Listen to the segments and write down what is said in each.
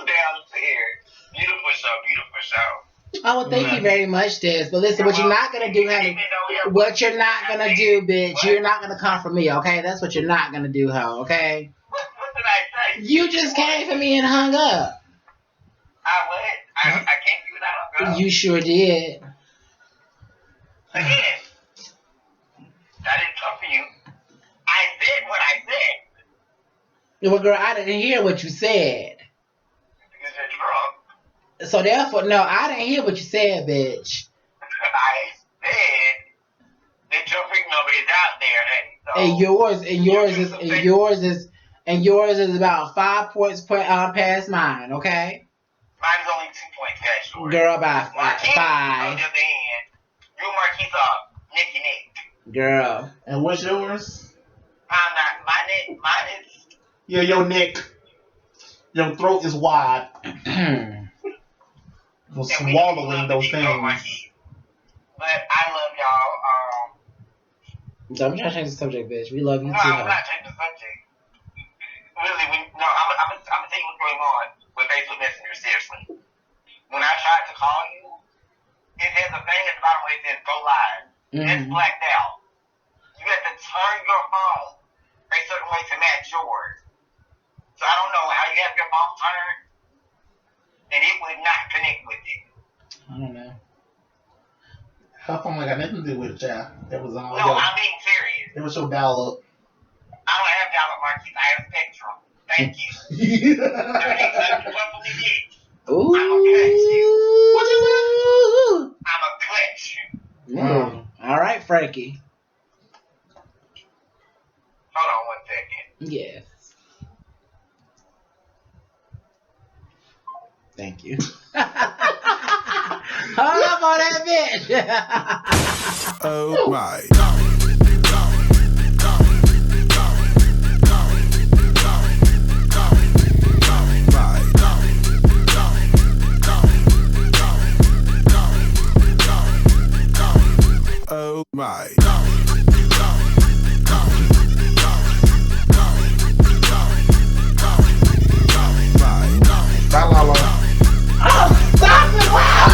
downstairs. Beautiful show. Oh, well, thank you very much, Des. But listen, what you're not gonna do, honey. What you're not gonna do, bitch. You're not gonna come for me, okay? That's what you're not gonna do, ho. Okay? What did I say? You just came for me and hung up. I can't do that. You sure did. Again, I didn't come for you. I said what I said. Well, girl, I didn't hear what you said. Because you're drunk. So therefore, no, I didn't hear what you said, bitch. I said that your big number is out there, honey. So and yours is about 5 points past mine, okay? Mine's only 2 points past yours. Girl, about Marquise, 5. on the other hand, you and Marquise are neck and neck. Girl. And what's yours? I'm not. Mine is. Yeah, your neck. Your throat is wide. For swallowing those things. But I love y'all. Don't be trying to change the subject, bitch. We love you No, too. I'm not changing the subject. Really, I'm gonna tell you what's going on with Facebook Messenger. Seriously, when I tried to call you, it has a thing at the bottom where it says "Go Live." It's blacked out. You have to turn your phone a certain way to match yours. So I don't know how you have your phone turned, and it would not connect with it. I don't know. Her phone ain't got nothing to do with it, child. That was all. No, I'm being serious. It was your dial up. I don't have dial-up, Marquise. I have Spectrum. Thank you. Ooh. I'm a clutch you. What you say? I'm a clutch you. Wow. All right, Frankie. Hold on 1 second. Yes. Thank you. Hold up on that bitch. Oh my. Oh my. Bye, Lala. Oh, stop it! Wow.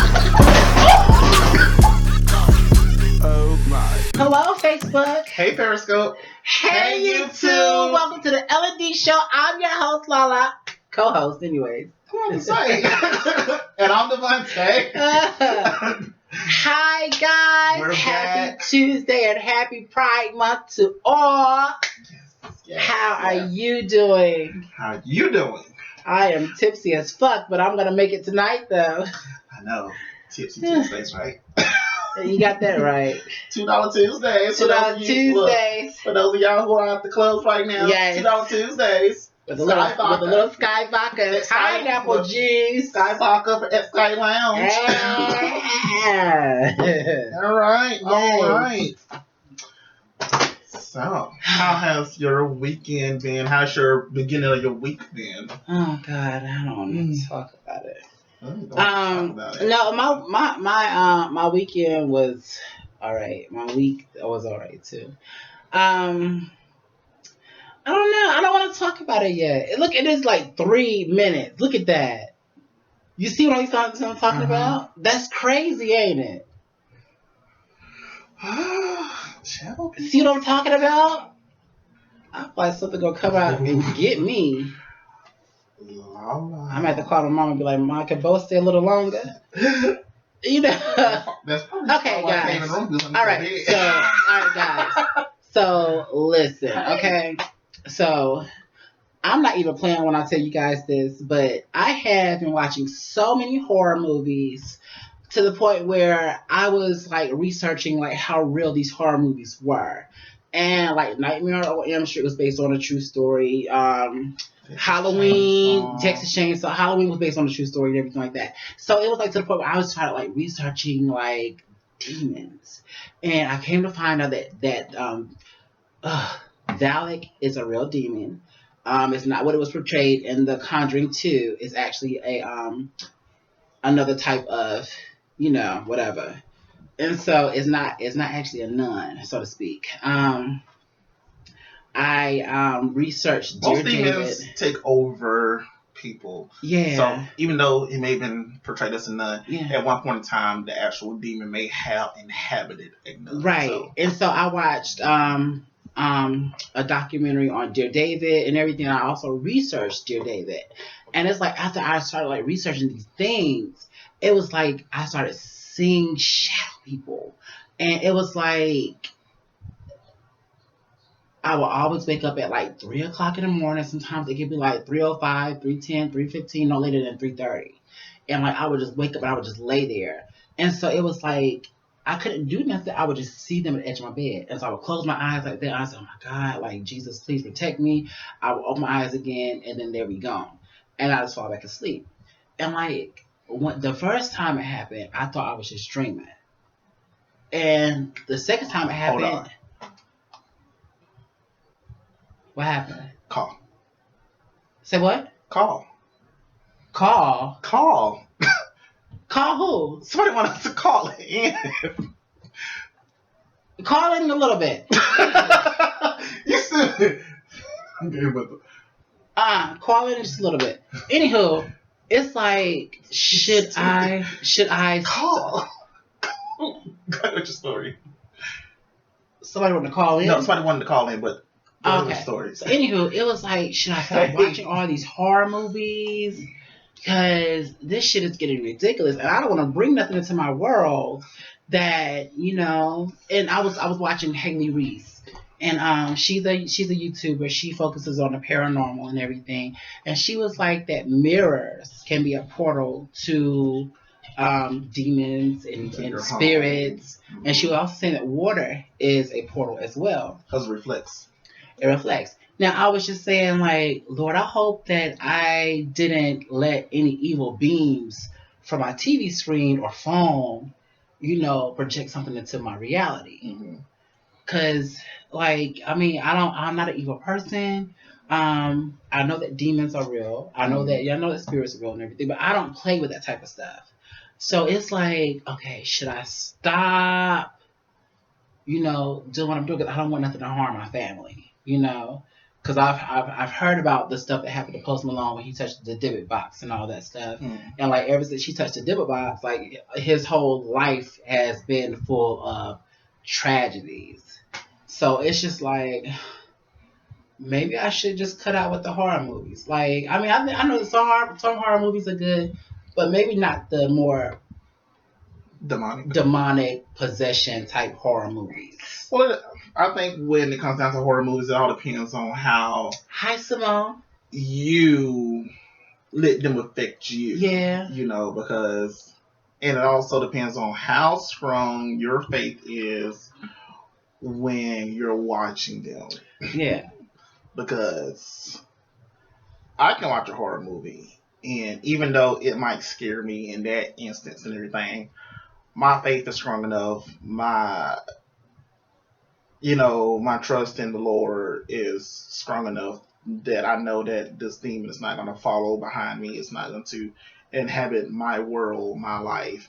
Oh my. Hello, Facebook. Hey, Periscope. Hey, YouTube. Welcome to the L&D show. I'm your host, Lala. Co-host, anyways. Come on, say. And I'm Devonte. Hi, guys. We're happy back. Tuesday and happy Pride Month to all. Yes, How are you doing? How you doing? I am tipsy as fuck, but I'm going to make it tonight, though. I know. Tipsy Tuesdays, right? You got that right. $2 Tuesdays. $2 Tuesdays. For those of y'all who are at the clubs right now, Yes. $2 Tuesdays. With a little Sky Vodka, pineapple juice. Sky Vodka at Sky Lounge. Yeah. All right. Yay. All right. So, how has your weekend been? How's your beginning of your week been? Oh God, I don't want to talk about it. Don't talk about it. No, my weekend was all right. My week was all right too. I don't know. I don't want to talk about it yet. Look, it is like 3 minutes. Look at that. You see what I'm talking about? That's crazy, ain't it? See what I'm talking about? I feel like something gonna come out and get me. I'm at the call my mom and be like, "Mom, can both stay a little longer?" You know. That's probably Okay, why I guys. came in the room because I'm All right, guys. So listen, okay. So I'm not even playing when I tell you guys this, but I have been watching so many horror movies to the point where I was like researching like how real these horror movies were. And like Nightmare on Elm Street was based on a true story. Halloween, Texas Chainsaw. Halloween was based on a true story and everything like that. So it was like to the point where I was trying to like researching like demons, and I came to find out that Valak is a real demon. It's not what it was portrayed in The Conjuring 2. It's actually a another type of, you know, whatever. And so it's not actually a nun, so to speak. I researched Dear most demons David. take over people. Yeah. So even though it may have been portrayed as a nun, Yeah. at one point in time, the actual demon may have inhabited a nun. Right. So. And so I watched a documentary on Dear David and everything. I also researched Dear David. And it's like after I started like researching these things, it was like I started seeing shadow people. And it was like I will always wake up at like 3 o'clock in the morning. Sometimes it could be like 3:05, 3:10, 3:15, no later than 3:30. And like I would just wake up and I would just lay there. And so it was like I couldn't do nothing. I would just see them at the edge of my bed. And so I would close my eyes like that. I said, oh my God, like Jesus, please protect me. I would open my eyes again and then they'd be gone. And I just fall back asleep. And like when the first time it happened, I thought I was just dreaming. And the second time it happened. Hold on. What happened? Call. Say what? Call. Call. Call. Call who? Somebody wanted to call in. Call in a little bit. You said. Call in just a little bit. Anywho, it's like should I call? Go ahead with your story. Somebody wanted to call in? No, somebody wanted to call in, but okay. Story. So anywho, it was like, should I start watching all these horror movies? Because this shit is getting ridiculous, and I don't want to bring nothing into my world that And I was watching Haley Reese, and she's a YouTuber. She focuses on the paranormal and everything, and she was like that mirrors can be a portal to demons and spirits, and she was also saying that water is a portal as well. Because it reflects. It reflects. Now, I was just saying, like, Lord, I hope that I didn't let any evil beams from my TV screen or phone, project something into my reality. Because, like, I mean, I'm not an evil person. I know that demons are real. I know that spirits are real and everything, but I don't play with that type of stuff. So it's like, okay, should I stop, doing what I'm doing? Because I don't want nothing to harm my family. Because I've heard about the stuff that happened to Post Malone when he touched the Divot box and all that stuff. And like ever since he touched the Divot box, like his whole life has been full of tragedies. So it's just like maybe I should just cut out with the horror movies. Like I mean I know some horror movies are good, but maybe not the more demonic possession type horror movies. Well, I think when it comes down to horror movies, it all depends on how. Hi, Simone. You let them affect you. Yeah. Because, and it also depends on how strong your faith is when you're watching them. Yeah. Because I can watch a horror movie, and even though it might scare me in that instance and everything, my faith is strong enough. My trust in the Lord is strong enough that I know that this demon is not going to follow behind me. It's not going to inhabit my world, my life.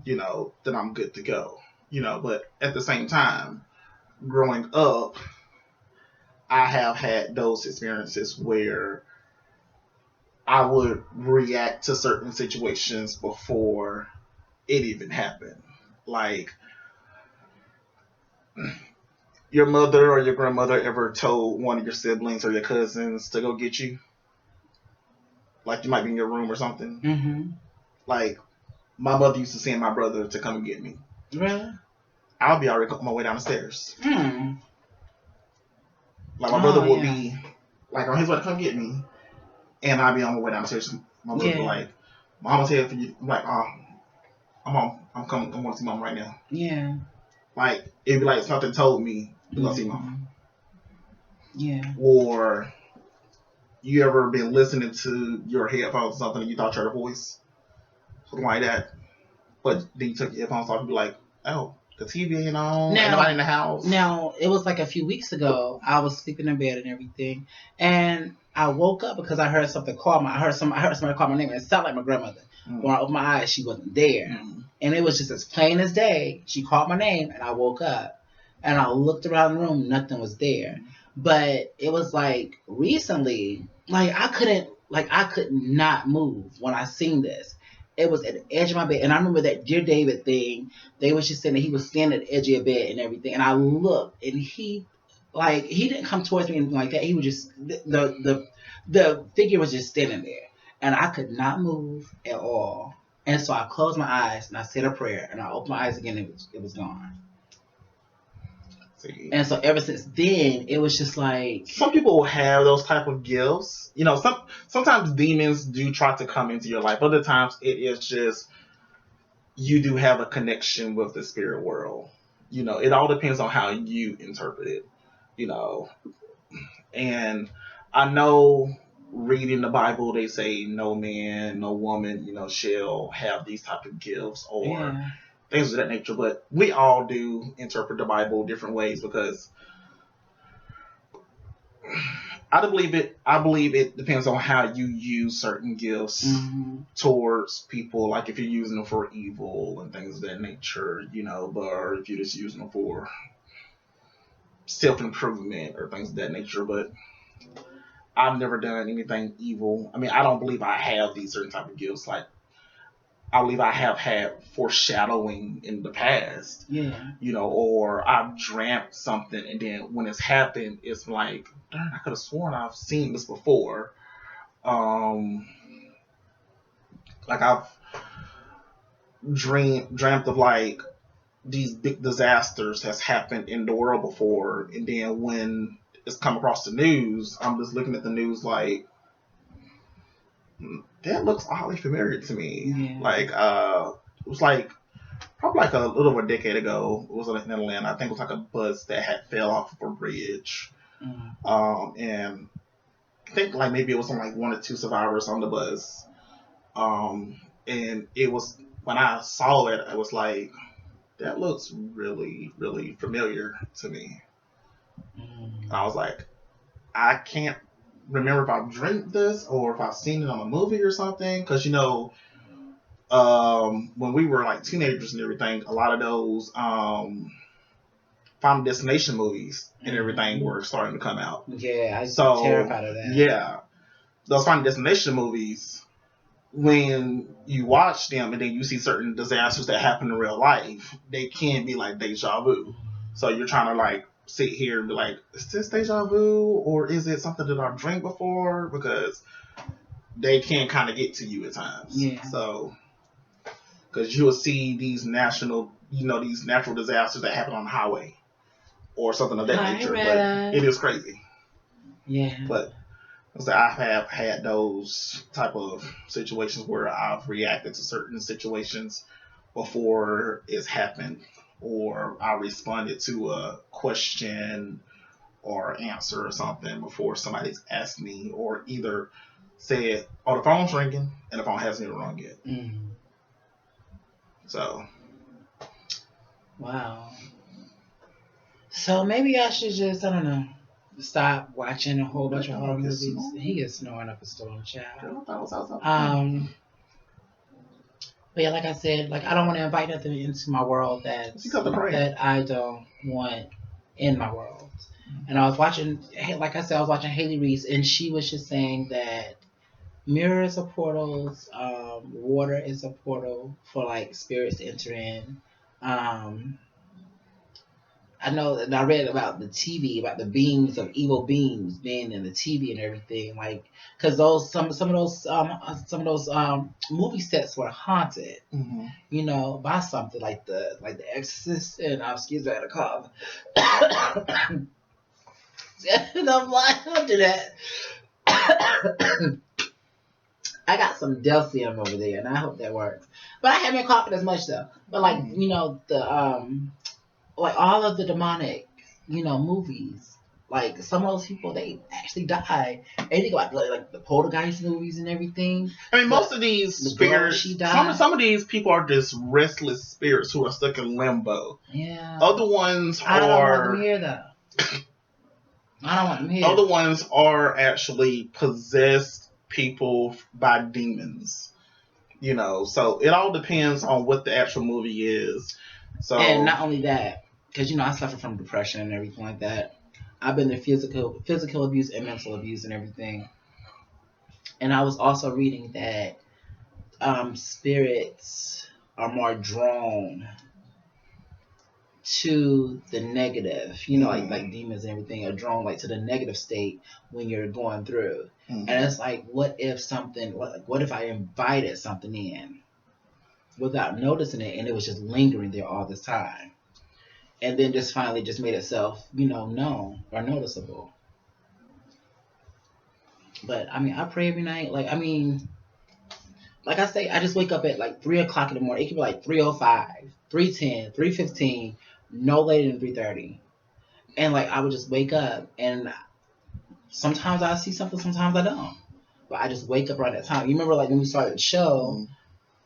Then I'm good to go. But at the same time, growing up, I have had those experiences where I would react to certain situations before it even happened. Like, your mother or your grandmother ever told one of your siblings or your cousins to go get you? Like, you might be in your room or something. Like, my mother used to send my brother to come and get me. Really? I'll be already on my way down the stairs. Like, my brother will be, like, on his way to come get me, and I'll be on my way downstairs. My brother will like, Mama's here for you. I'm like, I'm coming. I want to see Mom right now. Yeah. Like, it'd be like something told me to go see Mom. Yeah. Or you ever been listening to your headphones or something and you thought you heard a voice? Something like that. But then you took your headphones off and be like, oh, the TV ain't on, ain't nobody in the house. Now, it was like a few weeks ago. I was sleeping in bed and everything. And I woke up because I heard something call I heard somebody call my name, and it sounded like my grandmother. When I opened my eyes, she wasn't there. And it was just as plain as day. She called my name, and I woke up. And I looked around the room, nothing was there. But it was like recently, like I couldn't like I could not move when I seen this. It was at the edge of my bed, and I remember that Dear David thing. They was just saying that he was standing at the edge of your bed and everything, and I looked, and he didn't come towards me or anything like that. He was just the figure was just standing there, and I could not move at all. And so I closed my eyes and I said a prayer, and I opened my eyes again. And it was gone. See. And so ever since then, it was just like some people have those type of gifts. You know, sometimes demons do try to come into your life. Other times it is just you do have a connection with the spirit world. You know, it all depends on how you interpret it. You know, and I know reading the Bible they say no man, no woman, you know, shall have these type of gifts or things of that nature. But we all do interpret the Bible different ways because I believe it depends on how you use certain gifts towards people. Like if you're using them for evil and things of that nature, you know, or if you're just using them for self-improvement or things of that nature. But I've never done anything evil. I mean, I don't believe I have these certain type of gifts. Like, I believe I have had foreshadowing in the past. Yeah. You know, or I've dreamt something and then when it's happened, it's like, darn, I could have sworn I've seen this before. Like I've dreamt of like these big disasters has happened in the world before, and then when it's come across the news, I'm just looking at the news like that looks oddly familiar to me. Yeah. Like it was like probably like a little over a decade ago. It was in Atlanta. I think it was like a bus that had fell off of a bridge. And I think like maybe it was on like one or two survivors on the bus. And it was when I saw it, I was like, that looks really, really familiar to me. And I was like, I can't remember if I've dreamt this or if I've seen it on a movie or something. Because, you know, when we were like teenagers and everything, a lot of those Final Destination movies and everything were starting to come out. Yeah, I was terrified of that. Yeah. Those Final Destination movies, when you watch them and then you see certain disasters that happen in real life, they can be like deja vu. So you're trying to like sit here and be like, is this deja vu or is it something that I've dreamed before? Because they can kind of get to you at times. Yeah. So, because you will see these natural disasters that happen on the highway or something of that nature. But it is crazy. Yeah. But I have had those type of situations where I've reacted to certain situations before it's happened, or I responded to a question or answer or something before somebody's asked me, or either said, "Oh, the phone's ringing," and the phone hasn't even rung yet. So, wow. So maybe I should just, I don't know, stop watching a whole bunch of horror movies. He gets snoring up a storm, child. But yeah, like I said, like I don't want to invite nothing into my world that I don't want in my world. And I was watching, like I said, I was watching Haley Reese, and she was just saying that mirrors are portals, water is a portal for like spirits to enter in. I know that I read about the TV, about the beams of evil beings being in the TV and everything, like because some of those movie sets were haunted, you know, by something like the Exorcist and excuse me, I had a cough. And I'm like, don't do that. I got some Delcium over there, and I hope that works. But I haven't been coughing as much though. But like you know the like all of the demonic, you know, movies, like some of those people, they actually die. And you think about like the Poltergeist movies and everything. I mean, most of these spirits, some of these people are just restless spirits who are stuck in limbo. Yeah. Other ones I don't want them here though. I don't want them here. Other ones are actually possessed people by demons. You know, so it all depends on what the actual movie is. So, and not only that, because you know I suffer from depression and everything like that. I've been through physical abuse and mental abuse and everything. And I was also reading that spirits are more drawn to the negative, like demons and everything are drawn like to the negative state when you're going through. And it's like, what if I invited something in without noticing it, and it was just lingering there all this time, and then just finally just made itself, known or noticeable. But I mean, I pray every night. Like I say, I just wake up at like 3 o'clock in the morning. It could be like 3:05, 3:10, 3:15, no later than 3:30. And like I would just wake up, and sometimes I see something, sometimes I don't. But I just wake up around that time. You remember like when we started the show,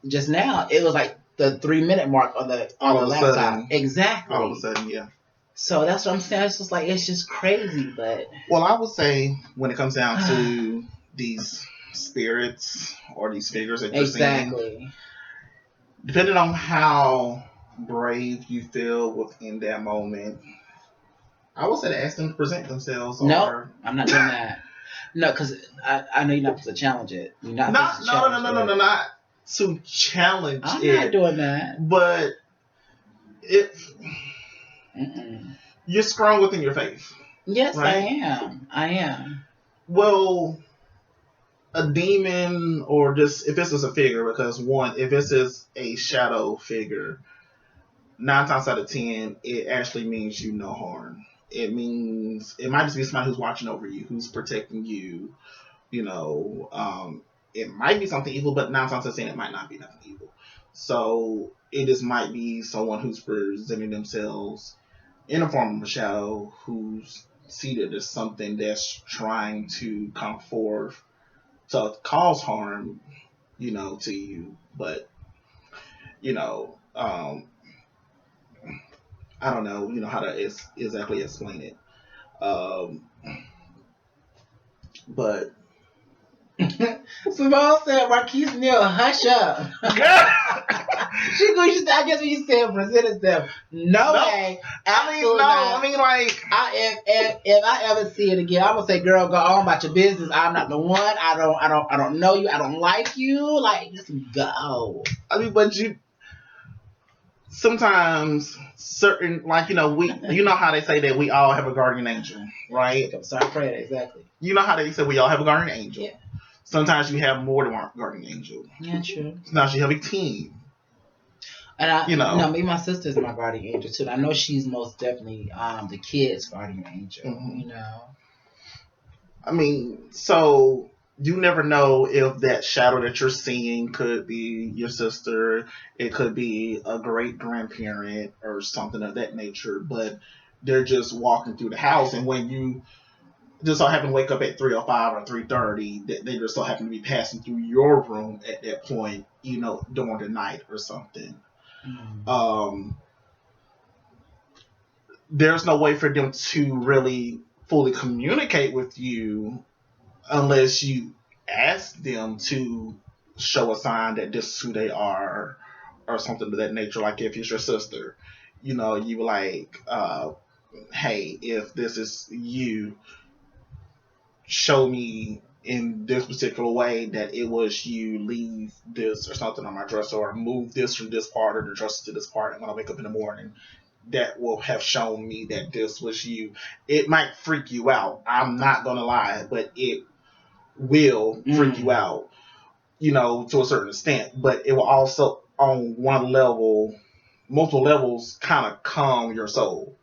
just now, it was like the 3-minute mark on the laptop. Sudden, exactly. All of a sudden, yeah. So that's what I'm saying. It's just like, it's just crazy. But well, I would say when it comes down to these spirits or these figures that you're seeing, depending on how brave you feel within that moment, I would say to ask them to present themselves. No, I'm not doing that. No, because I know you're not supposed to challenge it. You're not supposed to challenge it. No, not to challenge I'm it. I'm not doing that. But you're strong within your faith. Yes, right? I am. Well, a demon, or just if this is a figure, because if this is a shadow figure, 9 times out of 10, it actually means you no harm. It means it might just be somebody who's watching over you, who's protecting you. It might be something evil, but 9 times out of 10, it might not be nothing evil. So it just might be someone who's presenting themselves in the form of a shadow, who's seated as something that's trying to come forth to cause harm, to you. But, I don't know, how to exactly explain it. But Simone said, Marquise Neal, hush up. I guess when you said present them. No way. Absolutely not. If I ever see it again, I'm gonna say, girl, go on about your business. I'm not the one. I don't know you. I don't like you. Like, just go. But sometimes certain, like, how they say that we all have a guardian angel, right? I'm sorry, pray that, exactly. You know how they say we all have a guardian angel. Yeah. Sometimes you have more than one guardian angel. Yeah, true. Sometimes you have a team. And me and my sister's my guardian angel too. I know she's most definitely the kid's guardian angel. Mm-hmm. So you never know if that shadow that you're seeing could be your sister. It could be a great grandparent or something of that nature. But they're just walking through the house, and when you just so happen to wake up at 3:05 or 3:30, they just so happen to be passing through your room at that point, during the night or something. There's no way for them to really fully communicate with you unless you ask them to show a sign that this is who they are or something of that nature. Like if it's your sister, you like, hey, if this is you, show me in this particular way that it was you. Leave this or something on my dresser, or move this from this part of the dresser to this part, and when I wake up in the morning, that will have shown me that this was you. It might freak you out, I'm not gonna lie, but it will freak you out, to a certain extent. But it will also, on one level, multiple levels, kind of calm your soul,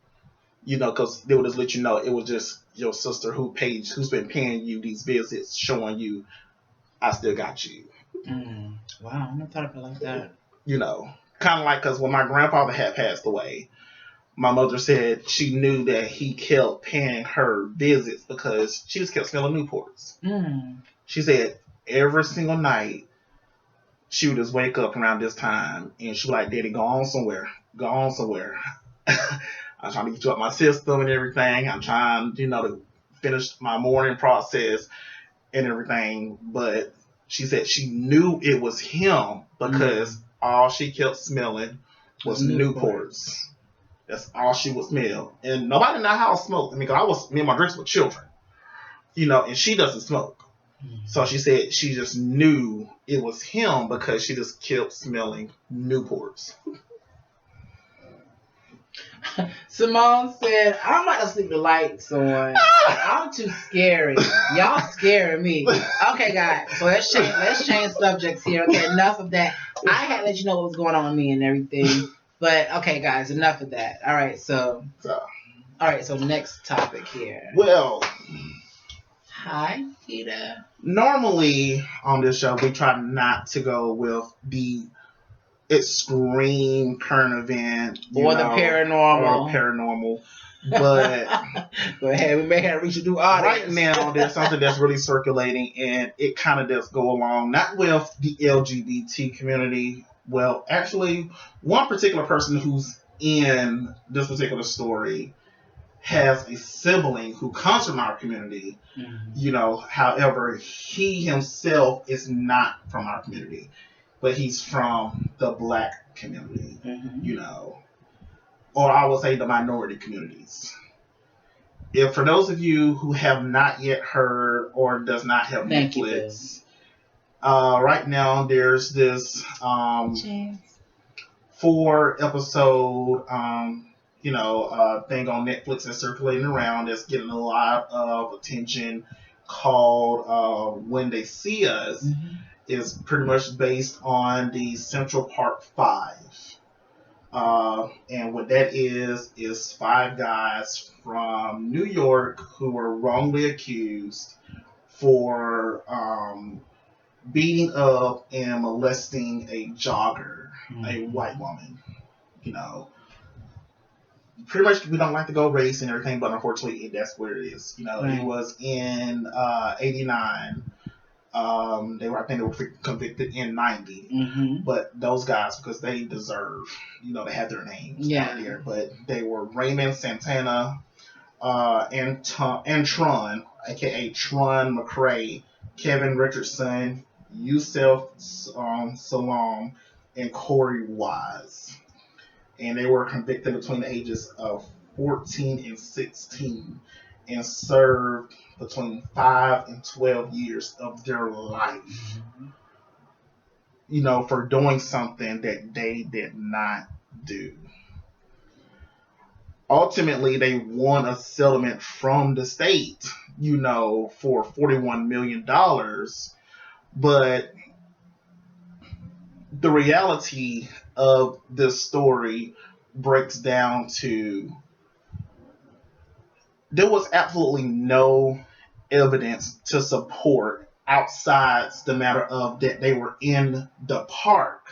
because they will just let you know it was just your sister who's been paying you these visits, showing you, I still got you. Wow, I never thought of it like that. Kind of like, because when my grandfather had passed away, my mother said she knew that he kept paying her visits because she just kept smelling Newports. She said every single night she would just wake up around this time and she would like, Daddy, go on somewhere. I'm trying to get you up my system and everything. I'm trying, to finish my morning process and everything. But she said she knew it was him because all she kept smelling was Newports. That's all she would smell. And nobody in that house smoked. Because me and my drinks were children. And she doesn't smoke. So she said she just knew it was him because she just kept smelling Newports. Simone said, I'm about to sleep the lights on. I'm too scary. Y'all scaring me. Okay, guys. So let's change subjects here. Okay, enough of that. I had to let you know what was going on with me and everything. But okay, guys, enough of that. All right, so next topic here. Well, hi, Peter. Normally on this show we try not to go with the extreme current event or the paranormal. But go ahead, we may have reached a new audience. Right now there's something that's really circulating, and it kind of does go along not with the LGBT community. Well, actually, one particular person who's in this particular story has a sibling who comes from our community. However, he himself is not from our community, but he's from the Black community, or I will say the minority communities. If for those of you who have not yet heard or does not have Netflix, right now there's this 4-episode thing on Netflix that's circulating around that's getting a lot of attention called When They See Us. Is pretty much based on the Central Park 5. And what that is 5 guys from New York who were wrongly accused for beating up and molesting a jogger, a white woman. Pretty much we don't like to go race and everything, but unfortunately that's what it is. It was in 89. I think they were convicted in 90, but those guys, because they deserve, to have their names out there. But they were Raymond Santana, and Tron, aka Tron McCrae, Kevin Richardson, Yusef Salam, and Corey Wise, and they were convicted between the ages of 14 and 16, and served between 5 and 12 years of their life, for doing something that they did not do. Ultimately, they won a settlement from the state, for $41 million. But the reality of this story breaks down to there was absolutely no evidence to support outside the matter of that they were in the park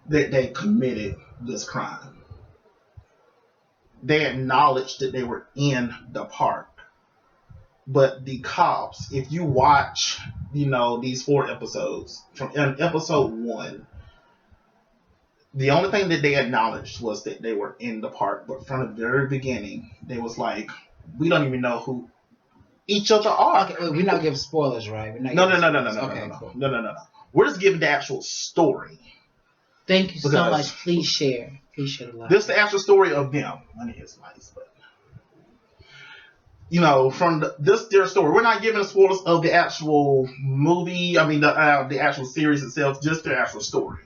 that they committed this crime. They acknowledged that they were in the park. But the cops, if you watch, these 4 episodes, from episode 1, the only thing that they acknowledged was that they were in the park. But from the very beginning, they was like, we don't even know who each other are. Okay, we're not giving spoilers, right? No. Cool. No. We're just giving the actual story. Thank you so much. Please share. Please share the live. This is the actual story of them. I mean, it's nice, but from their story. We're not giving spoilers of the actual movie. I mean, the actual series itself, just the actual story.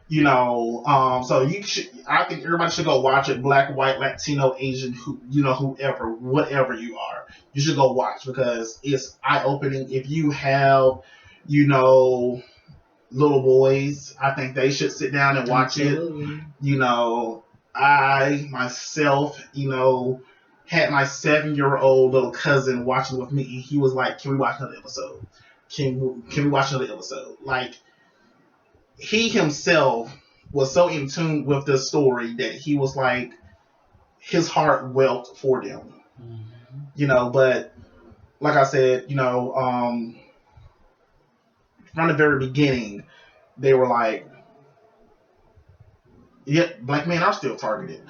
So you should. I think everybody should go watch it. Black, white, Latino, Asian, whoever, whatever you are, you should go watch because it's eye opening. If you have, little boys, I think they should sit down and watch it. I myself, had my 7-year-old little cousin watching with me, and he was like, "Can we watch another episode? Can we watch another episode?" Like. He himself was so in tune with this story that he was like, his heart welled for them. But like I said, from the very beginning, they were like, yeah, black men are still targeted.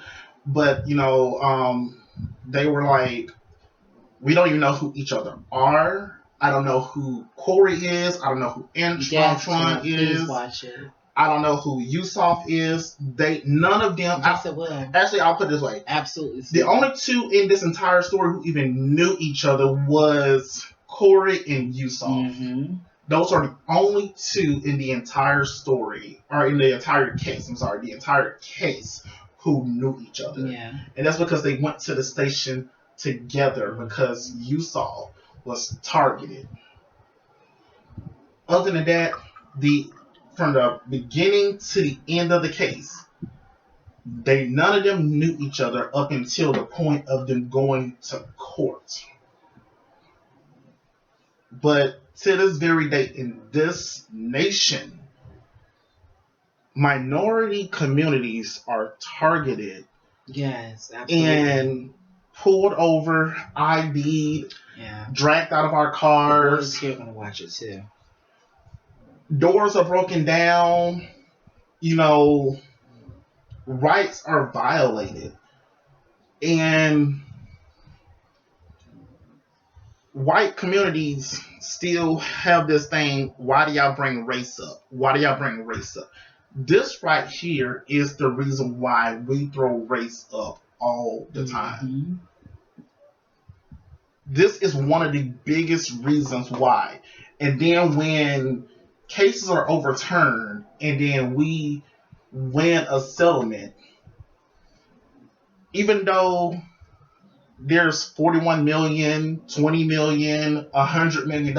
But, they were like, we don't even know who each other are. I don't know who Corey is. I don't know who Tron is. I don't know who Yusuf is. None of them. Actually, I'll put it this way. Absolutely. The only 2 in this entire story who even knew each other was Corey and Yusuf. Mm-hmm. Those are the only two in the entire story, or in the entire case. I'm sorry, the entire case who knew each other. Yeah. And that's because they went to the station together because Yusuf was targeted. Other than that, from the beginning to the end of the case, none of them knew each other up until the point of them going to court. But to this very day, in this nation, minority communities are targeted. Yes, absolutely. And pulled over, ID'd, dragged out of our cars. We're gonna watch it too. Doors are broken down. Rights are violated. And white communities still have this thing, why do y'all bring race up? Why do y'all bring race up? This right here is the reason why we throw race up all the time. Mm-hmm. This is one of the biggest reasons why. And then when cases are overturned and then we win a settlement, even though there's 41 million, 20 million, $100 million,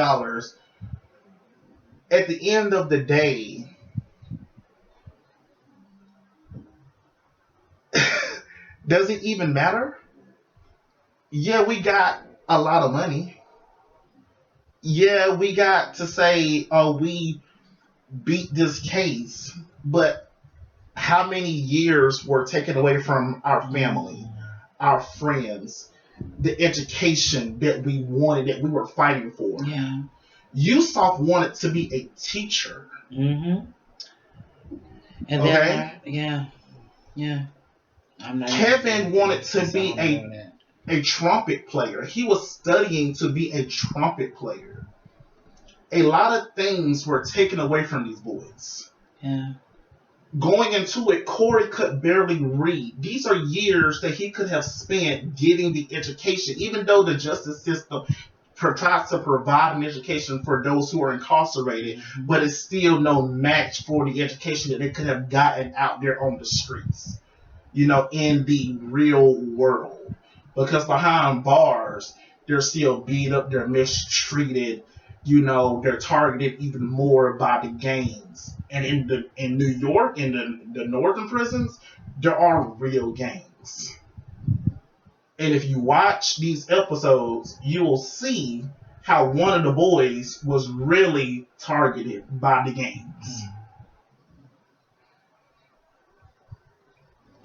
at the end of the day, does it even matter? Yeah, we got a lot of money. Yeah, we got to say, oh, we beat this case, but how many years were taken away from our family, our friends, the education that we wanted, that we were fighting for? Yeah. Yusuf wanted to be a teacher. Mm-hmm. And okay? Then, yeah. Kevin wanted to be a trumpet player. He was studying to be a trumpet player. A lot of things were taken away from these boys. Yeah. Going into it, Corey could barely read. These are years that he could have spent getting the education, even though the justice system tries to provide an education for those who are incarcerated, but it's still no match for the education that they could have gotten out there on the streets, in the real world. Because behind bars, they're still beat up, they're mistreated, they're targeted even more by the gangs. And in New York, in the northern prisons, there are real gangs. And if you watch these episodes, you will see how one of the boys was really targeted by the gangs.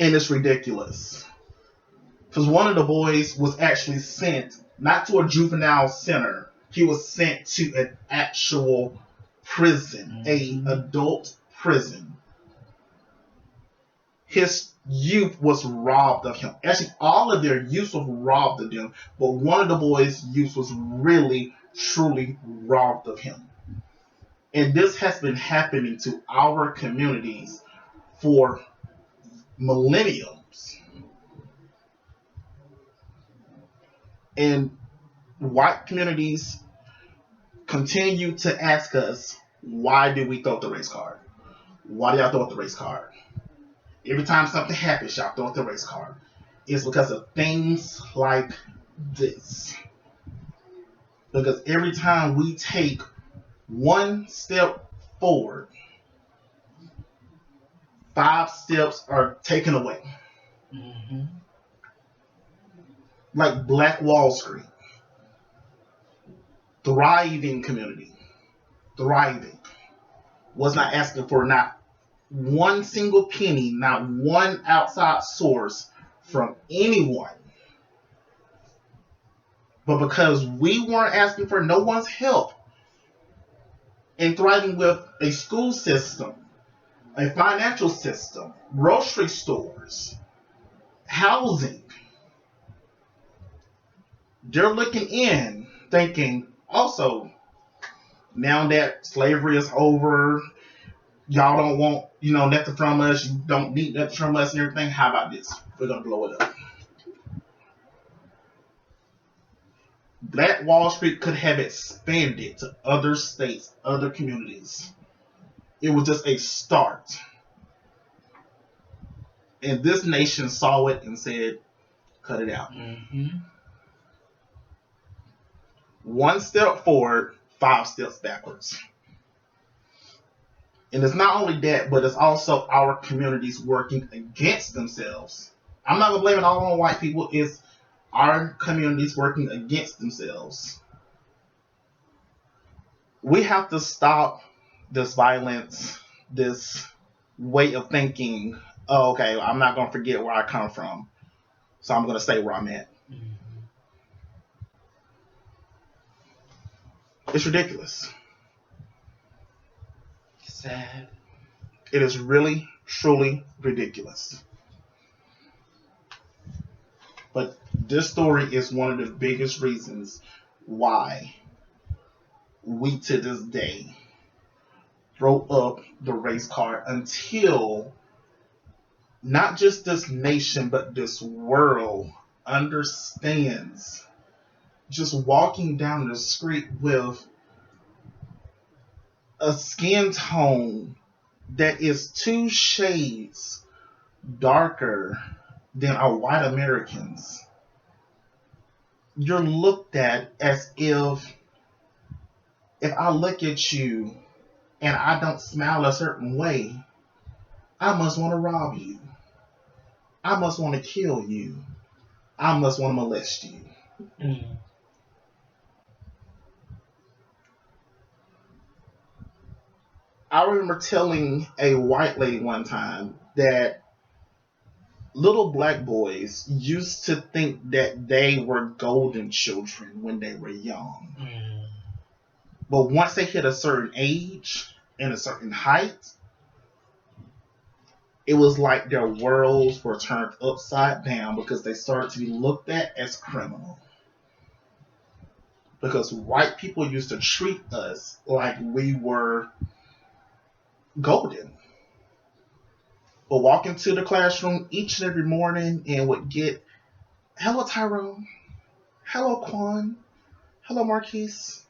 And it's ridiculous. Because one of the boys was actually sent, not to a juvenile center, he was sent to an actual prison, an adult prison. His youth was robbed of him. Actually, all of their youth was robbed of them, but one of the boys' youth was really, truly robbed of him. And this has been happening to our communities for millenniums. And white communities continue to ask us, why did we throw the race card? Why do y'all throw the race card? Every time something happens, y'all throw the race card. It's because of things like this. Because every time we take one step forward, 5 steps are taken away. Mm-hmm. Like Black Wall Street. Thriving community. Thriving. Was not asking for not one single penny, not one outside source from anyone. But because we weren't asking for no one's help in thriving with a school system, a financial system, grocery stores, housing, they're looking in thinking, also, now that slavery is over, y'all don't want, nothing from us, you don't need nothing from us and everything, how about this? We're going to blow it up. Black Wall Street could have expanded to other states, other communities. It was just a start. And this nation saw it and said, cut it out. Mm-hmm. One step forward, 5 steps backwards. And it's not only that, but it's also our communities working against themselves. I'm not going to blame it all on white people. It's our communities working against themselves. We have to stop this violence, this way of thinking, oh, okay, I'm not going to forget where I come from, so I'm going to stay where I'm at. Mm-hmm. It's ridiculous. Sad. It is really, truly ridiculous. But this story is one of the biggest reasons why we to this day throw up the race card until not just this nation, but this world understands just walking down the street with a skin tone that is 2 shades darker than our white Americans, you're looked at as if I look at you and I don't smile a certain way, I must want to rob you. I must want to kill you. I must want to molest you. Mm. I remember telling a white lady one time that little black boys used to think that they were golden children when they were young. Mm. But once they hit a certain age and a certain height, it was like their worlds were turned upside down because they started to be looked at as criminal. Because white people used to treat us like we were golden. But walk into the classroom each and every morning and would get, hello Tyrone, hello Quan, hello Marquise,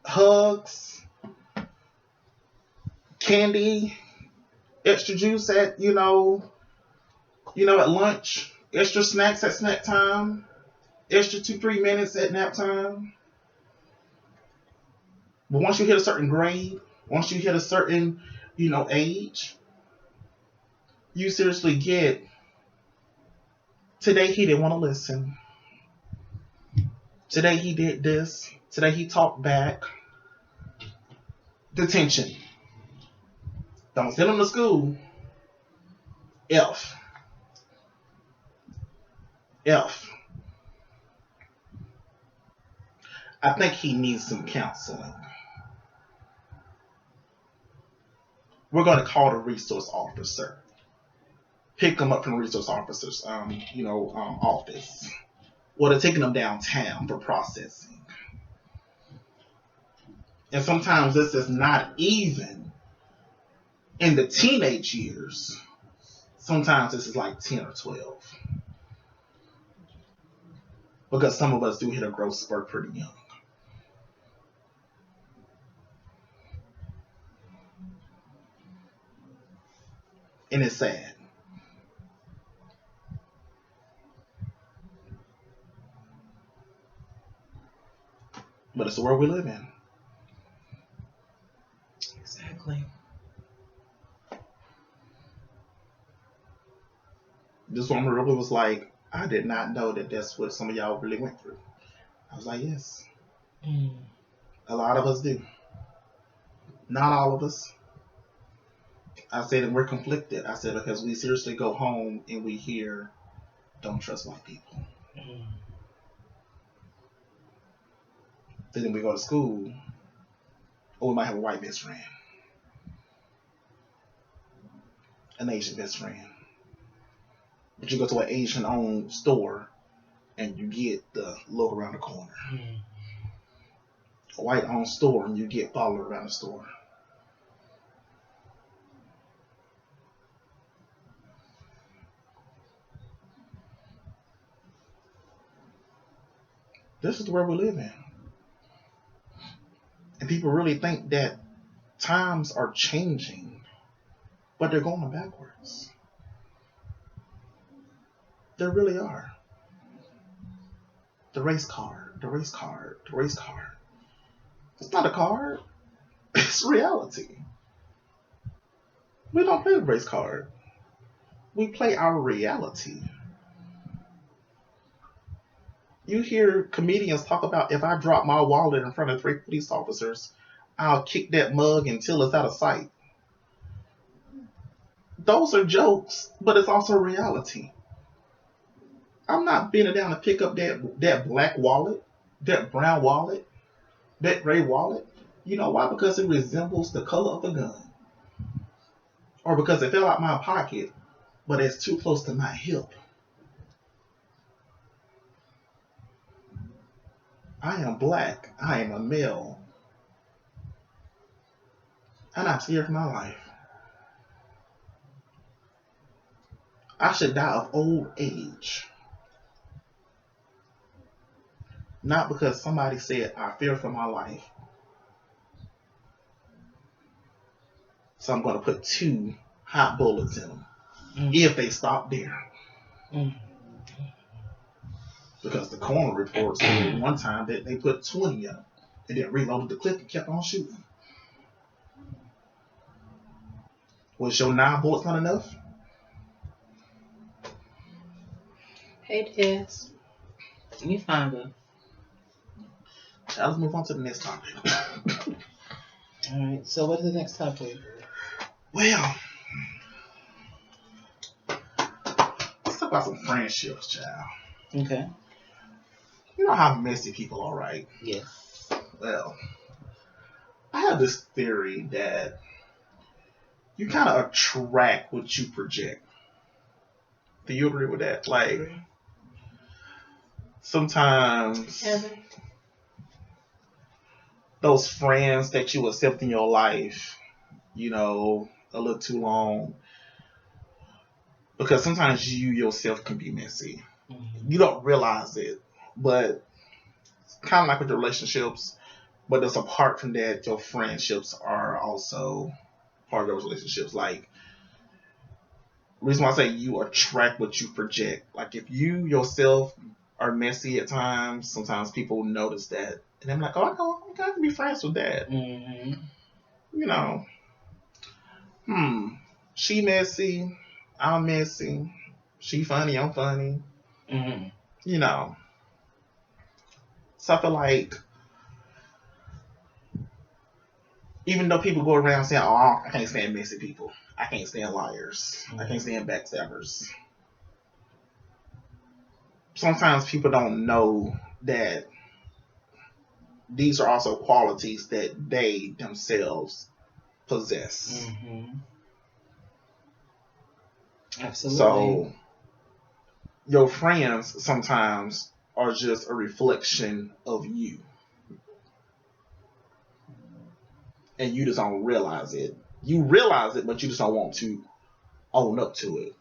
hugs, candy, extra juice at at lunch, extra snacks at snack time, extra 2-3 minutes at nap time. But once you hit a certain grade, once you hit a certain age, you seriously get, today he didn't want to listen. Today he did this. Today he talked back. Detention. Don't send him to school. F. I think he needs some counseling. We're going to call the resource officer. Pick him up from the resource officer's office. Or they're taking him downtown for processing. And sometimes this is not even in the teenage years. Sometimes this is like 10 or 12. Because some of us do hit a growth spurt pretty young. And it's sad. But it's the world we live in. Exactly. This woman really was like, I did not know that that's what some of y'all really went through. I was like, yes. Mm. A lot of us do. Not all of us. I said, and we're conflicted. I said, because we seriously go home and we hear, don't trust white people. Mm. Then we go to school, or we might have a white best friend, an Asian best friend. But you go to an Asian-owned store, and you get the look around the corner. Mm. A white-owned store, and you get followed around the store. This is the world we live in. And people really think that times are changing, but they're going backwards. They really are. The race card, the race card, the race card. It's not a card. It's reality. We don't play the race card. We play our reality. You hear comedians talk about, if I drop my wallet in front of 3 police officers, I'll kick that mug until it's out of sight. Those are jokes, but it's also reality. I'm not bending down to pick up that black wallet, that brown wallet, that gray wallet. You know why? Because it resembles the color of the gun. Or because it fell out my pocket, but it's too close to my hip. I am black. I am a male. And I'm scared for my life. I should die of old age. Not because somebody said I fear for my life. So I'm going to put 2 hot bullets in them. If they stop there. Because the coroner report said one time that they put 20 in them and then reloaded the clip and kept on shooting. Was your 9 bullets not enough? Hey, Tess. You fine, boo. Now let's move on to the next topic. Alright, so what is the next topic? Well, let's talk about some friendships, child. Okay. You know how messy people are, right? Yes. Well, I have this theory that you kind of attract what you project. Do you agree with that? Like, sometimes those friends that you accept in your life, you know, a little too long. Because sometimes you yourself can be messy. You don't realize it. But it's kind of like with the relationships. But there's apart from that, your friendships are also part of those relationships. Like, the reason why I say you attract what you project. Like, if you yourself are messy at times, sometimes people notice that. And I'm like, oh, I can be friends with that. You know, she messy, I'm messy. She funny, I'm funny. You know. So I feel like, even though people go around saying, oh, I can't stand messy people. I can't stand liars. I can't stand backstabbers. Sometimes people don't know that these are also qualities that they themselves possess. Absolutely. So, your friends sometimes are just a reflection of you. And you just don't realize it. You realize it, but you just don't want to own up to it.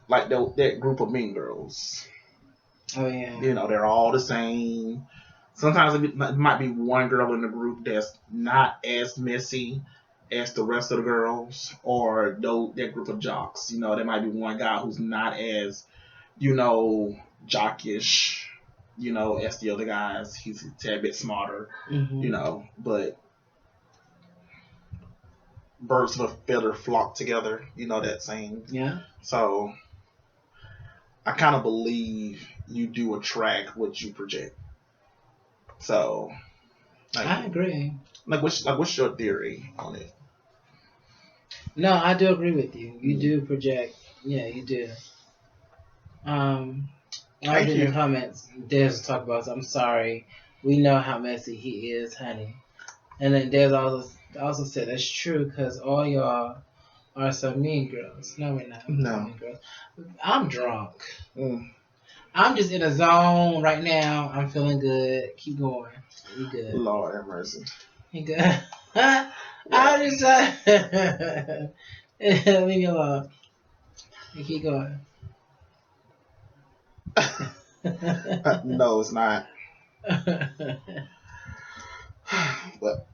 Like that group of mean girls. Oh, yeah. You know, they're all the same. Sometimes it might be one girl in the group that's not as messy as the rest of the girls, or that group of jocks. You know, there might be one guy who's not as, you know, jockish, you know, as the other guys. He's a tad bit smarter, you know, but birds of a feather flock together, you know that saying. Yeah. So I kind of believe you do attract what you project. So, like, I agree. Like, what's your theory on it? No, I do agree with you. You do project. Yeah, you do. I was in the comments. Des talk about. I'm sorry. We know how messy he is, honey. And then Des also said that's true because all y'all are some mean girls. No, we're not. No. Mean girls. I'm drunk. I'm just in a zone right now. I'm feeling good. Keep going. You good? Lord have mercy. You good? I'm just leave me alone. You keep going. No, it's not. But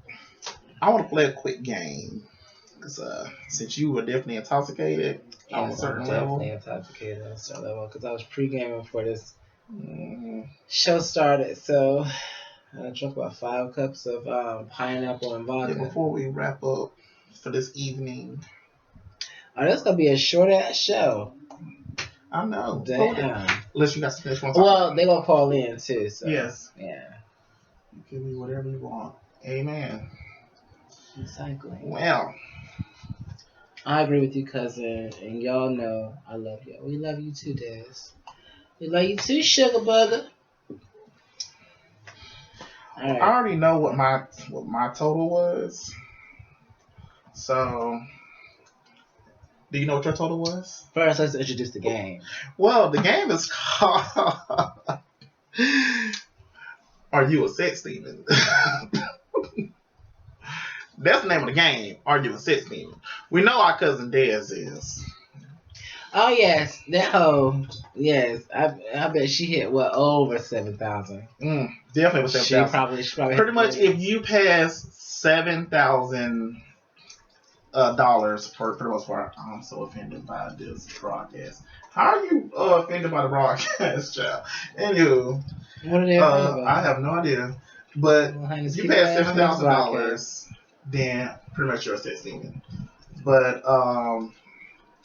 I want to play a quick game. Because since you were definitely intoxicated on a certain level. Definitely intoxicated on a certain level. Because I was pre-gaming before this show started. So I drank about 5 cups of pineapple and vodka. Yeah, before we wrap up for this evening. Oh, that's going to be a short-ass show. I know. Damn. Unless you got some next one. Well, they gonna call in too. So yes. Yeah. You give me whatever you want. Amen. Exactly. Well, I agree with you, cousin, and y'all know I love y'all. We love you too, Des. We love you too, sugar bugger. All right. I already know what my total was. So. Do you know what your total was? First, let's introduce the game. Well, the game is called Are You a Sex Demon? That's the name of the game. Are You a Sex Demon? We know our cousin Dez is. Oh yes, that hoe. Yes, I bet she hit over 7,000. Definitely with 7,000. She probably pretty much. If you pass 7,000. Dollars for the most part. I'm so offended by this broadcast. How are you offended by the broadcast, child? Anywho, what are they about? I have no idea. But if you pay $7,000, then pretty much you're a sex demon. But I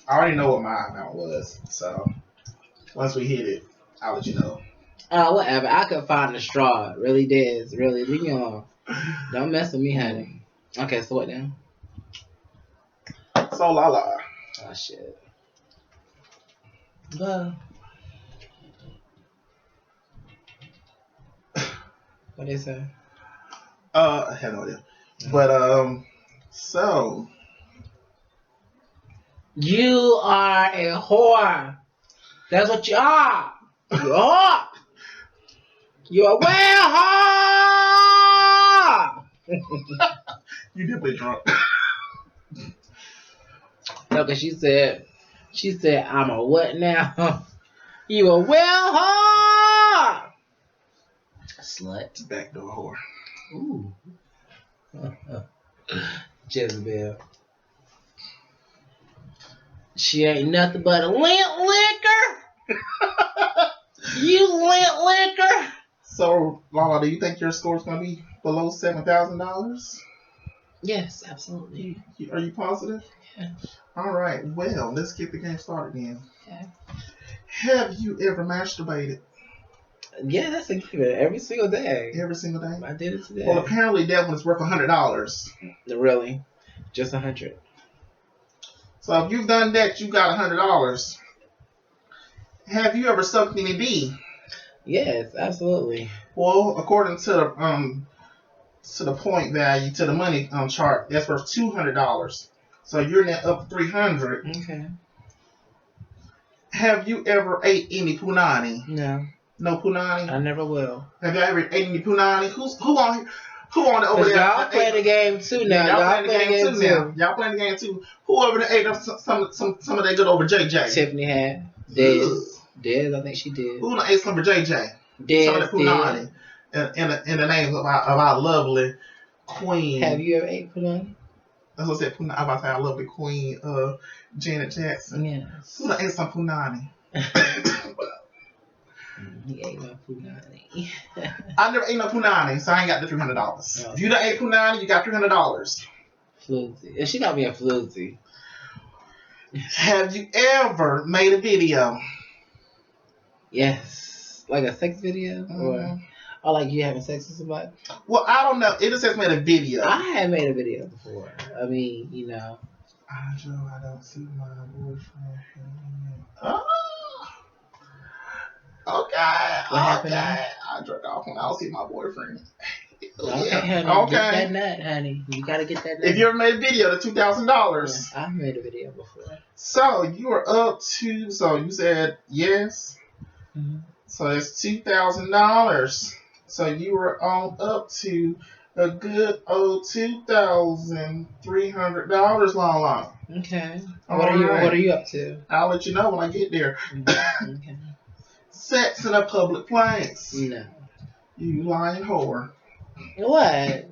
already know what my amount was. So once we hit it, I'll let you know. Whatever. I could find the straw. It really did. Really, leave me alone. Don't mess with me, honey. Okay, so what now? So la la. Oh shit. Well, what is that? I have no idea. But so you are a whore. That's what you are. You are. You're a whale whore. You definitely drunk. No, because she said, I'm a what now? You a well whore. Slut. Backdoor whore. Ooh. Jezebel. She ain't nothing but a lint liquor. You lint liquor. So, Lala, do you think your score's going to be below $7,000? Yes, absolutely. Are you positive? Yeah. All right. Well, let's get the game started then. Okay. Have you ever masturbated? Yeah, that's a given. Every single day. Every single day? I did it today. Well, apparently that one is worth $100. Really? Just 100. So if you've done that, you got $100. Have you ever sucked any D? Yes, absolutely. Well, according to the point value, to the money chart, that's worth $200. So you're net up $300. Okay. Have you ever ate any punani? No. No punani? I never will. Have you ever ate any punani? Who on over there? Y'all playing the game too now. Y'all playing the game too now. Y'all playing the game too. Who over there ate up some of that good over JJ? Tiffany had. Dez, I think she did. Who ate some of JJ? Dez some of the punani. In the name of our lovely queen. Have you ever ate punani? That's what I said. Punani. I'm about to say our lovely queen, Janet Jackson. Yes. Who ate some punani? He ate my punani. I never ate no punani, so I ain't got the $300. No. If you done ate punani, you got $300. Floozy. She got me a floozy. Have you ever made a video? Yes. Like a sex video? Mm-hmm. Or like you having sex with somebody? Well, I don't know. It just says made a video. I have made a video before. I mean, you know. I don't see my boyfriend. Oh. Okay. What happened? I jerk off when I don't see my boyfriend. Okay, yeah. honey. Okay. Get that nut, honey. You gotta get that nut. If you ever made a video, the $2,000. Yeah, I've made a video before. So you were up to. So you said yes. Mm-hmm. So it's $2,000. So you were on up to a good old $2,300, Lala. Okay. What are you up to? I'll let you know when I get there. Okay. sex in a public place? No. You lying whore. What?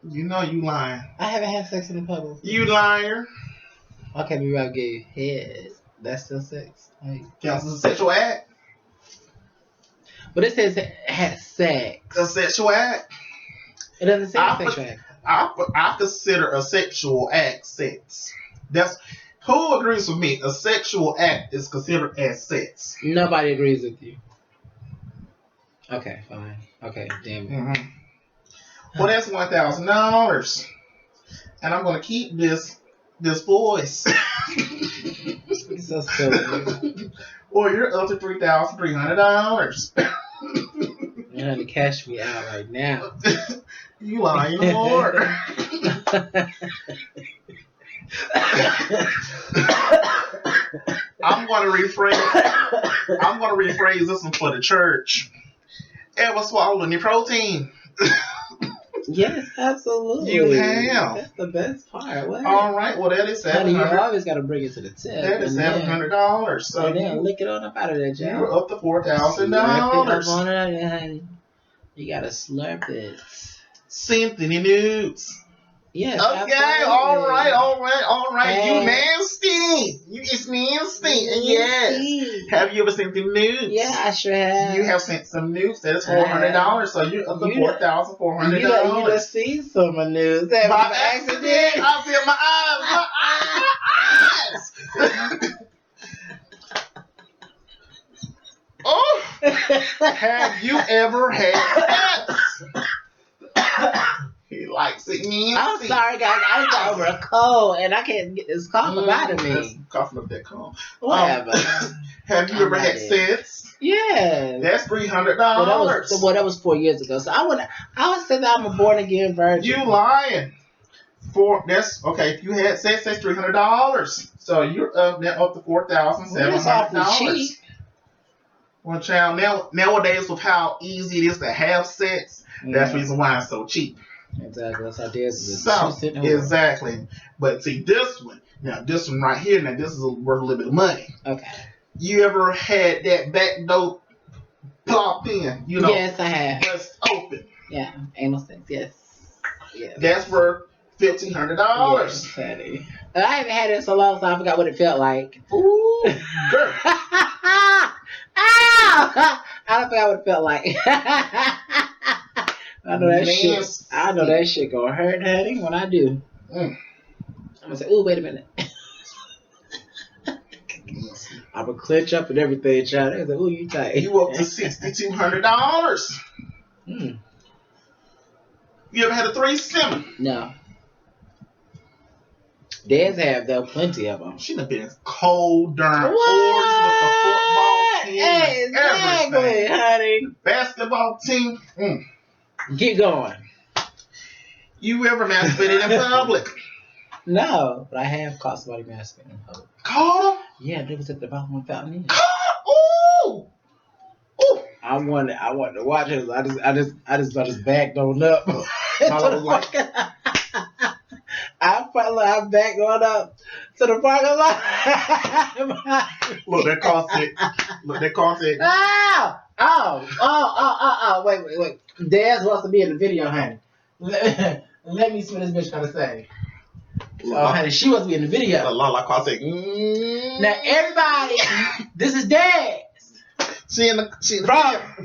You know you lying. I haven't had sex in the public. You liar. Okay, maybe I'll give you head. That's still sex. Like, Counts as a sexual act. but it says it had sex. A sexual act. It doesn't say I sexual act. I consider a sexual act sex. That's who agrees with me. A sexual act is considered as sex. Nobody agrees with you. Okay, fine. Okay, damn it. Mm-hmm. Well, that's $1,000, and I'm gonna keep this voice. It's so silly. Or you're up to $3,300. You're going to cash me out right now. You lying whore. I'm gonna rephrase this one for the church. Ever swallowed any protein? Yes, absolutely. You have. That's the best part. What? All right. Well, that is Honey, you $700. always got to bring it to the tip. That is $700. So then lick it on up out of that job. you're up to $4,000. Honey. You got to slurp it. Cynthia Nudes. Yes. Okay, absolutely. all right. Hey. You nasty. It's nasty. And yes. Have you ever sent them nudes? Yeah, I sure have. You have sent some nudes. That is $400. So you're up to $4,400. You done seen some of news. By accident. I feel my eyes. Oh, have you ever had sex? He likes it. I'm sorry, guys. I just got over a cold, and I can't get this cough out of me. Coughing up that cold. Whatever. Have you ever had sex? Yeah. That's $300. Well, that was 4 years ago. So I would say that I'm a born again virgin. You lying? That's okay. If you had sex, that's $300. So you're up to $4,700. Cheap. Well, child, nowadays with how easy it is to have sex, that's the reason why it's so cheap. Exactly. That's how it is. Exactly. But see, this one right here, this is worth a little bit of money. Okay. You ever had that back door plopped in? Yes, I have. Just open. Yeah, anal sex. Yes. That's worth $1,500. Yes, honey. I haven't had it in so long, so I forgot what it felt like. Ooh, girl. Ow! I don't forgot what it felt like. I know that shit gonna hurt, honey, when I do. I'm gonna say, ooh, wait a minute. I'm gonna clench up and everything, child. They're like, ooh, you tight. You up to $6,200. You ever had a threesome? No. Dad's have, though, plenty of them. She done been in cold, darn orbs with the football team. Exactly, everything. honey. Basketball team. Get going. You ever masturbated in public? No, but I have caught somebody masturbating in public. Caught them? Yeah, they was at the bottom of Fountain Inn. Ooh! Ooh! I wanted to watch it. I just backed on up. I backed on up to the parking lot. Look, that cost it. Oh, wait. Daz wants to be in the video, honey. Let me see what this bitch gonna say. Honey, she wants to be in the video. Now, everybody, this is Daz. She in the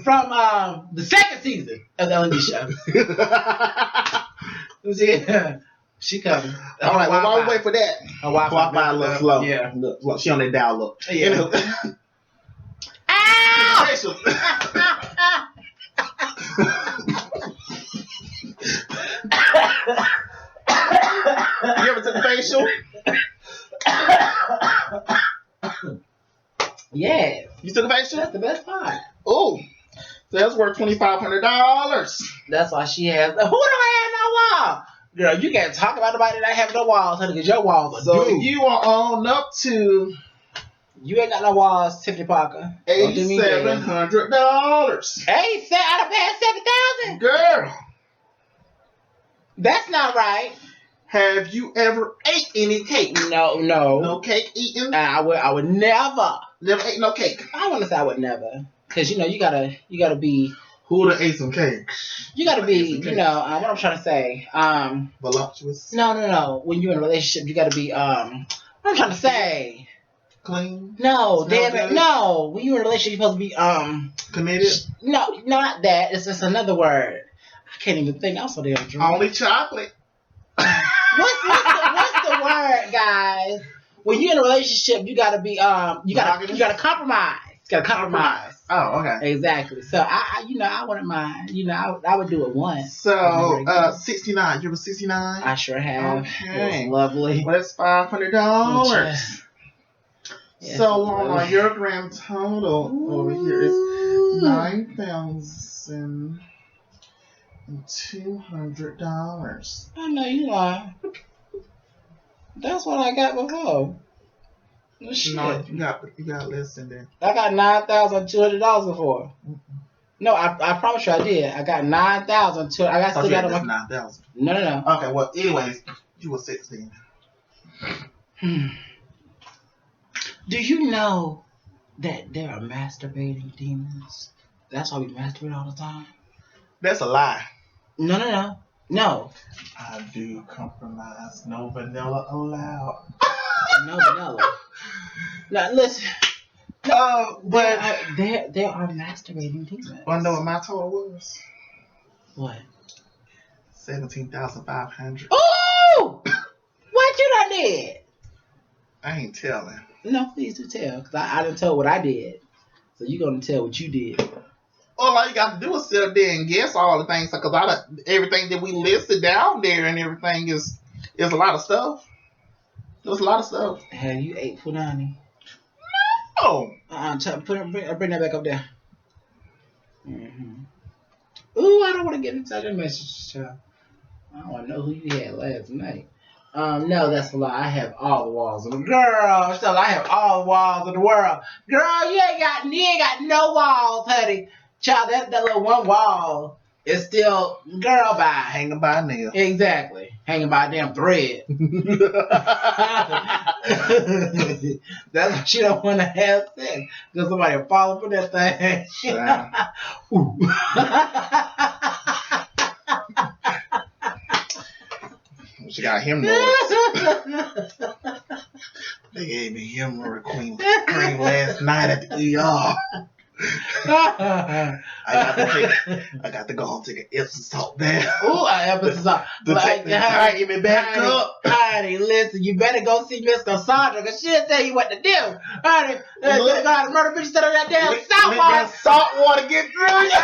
from the second season of the L&D show. She coming. All right, well, while we wait for that, her Wi-Fi a little slow. Yeah. Look, she on that dial up. Yeah. Ow! You ever took a facial? Yeah. You took a facial? That's the best part. Oh, so that's worth $2,500. That's why she has. Who don't have no wall? Girl, you can't talk about nobody that have no walls, honey, because your walls are so due. You are on up to. You ain't got no walls, Tiffany Parker. $8,700. Hey, out of past 7,000. Girl, that's not right. Have you ever ate any cake? No. No cake eaten? I would never. Never ate no cake. I want to say I would never. Cause you gotta be. Who done ate some cake? You gotta be, what I'm trying to say. Voluptuous. No. When you're in a relationship, you gotta be. What I'm trying to say. Clean. No, damn good? it, no. When you're in a relationship, you're supposed to be committed. No, not that. It's just another word. I can't even think. I'm so damn drunk. Only chocolate. What's the word, guys? When you're in a relationship, you gotta be you gotta compromise. You gotta compromise. Oh, okay. Exactly. So I wouldn't mind. I would do it once. So 69. You were 69. I sure have. Okay. It was lovely. Well, that's $500. Yes, So Laura, your grand total over here is $9,200. I know you are. That's what I got before. Shit. No, you got less than that. I got $9,200 before. No, I promise you I did. I got $9,200. I got still got on my $9,000. No. Okay, well, anyways, you were 16. Do you know that there are masturbating demons? That's why we masturbate all the time. That's a lie. No. I do compromise. No vanilla allowed. No vanilla. Now listen. But there are masturbating demons. wanna know what my total was? What? 17,500. Oh! What you done did? I ain't telling. No, please do tell, because I done told what I did. So you gonna tell what you did. All you got to do is sit up there and guess all the things, because everything that we listed down there and everything is a lot of stuff. There's a lot of stuff. Have you ate punani? No. Bring that back up there. Mm-hmm. Ooh, I don't want to get inside your message, child. I don't want to know who you had last night. No, that's a lie. I have all the walls of the girl. So I have all the walls of the world. Girl, you ain't got no walls, honey. Child, that little one wall is still girl by. Hanging by a nail. Exactly. Hanging by a damn thread. That's what she don't want to have sex. Because somebody will fall up in that thing. Ooh. She got hemorrhoids. They gave me hemorrhoid cream last night at the ER. I got to go home and take an Epsom salt bath. Ooh, Epsom salt. Tighten me back up. Honey, listen, you better go see Miss Cassandra, because she'll tell you what to do. Honey, you better go out and murder bitch instead of that damn salt water. That salt water get through you.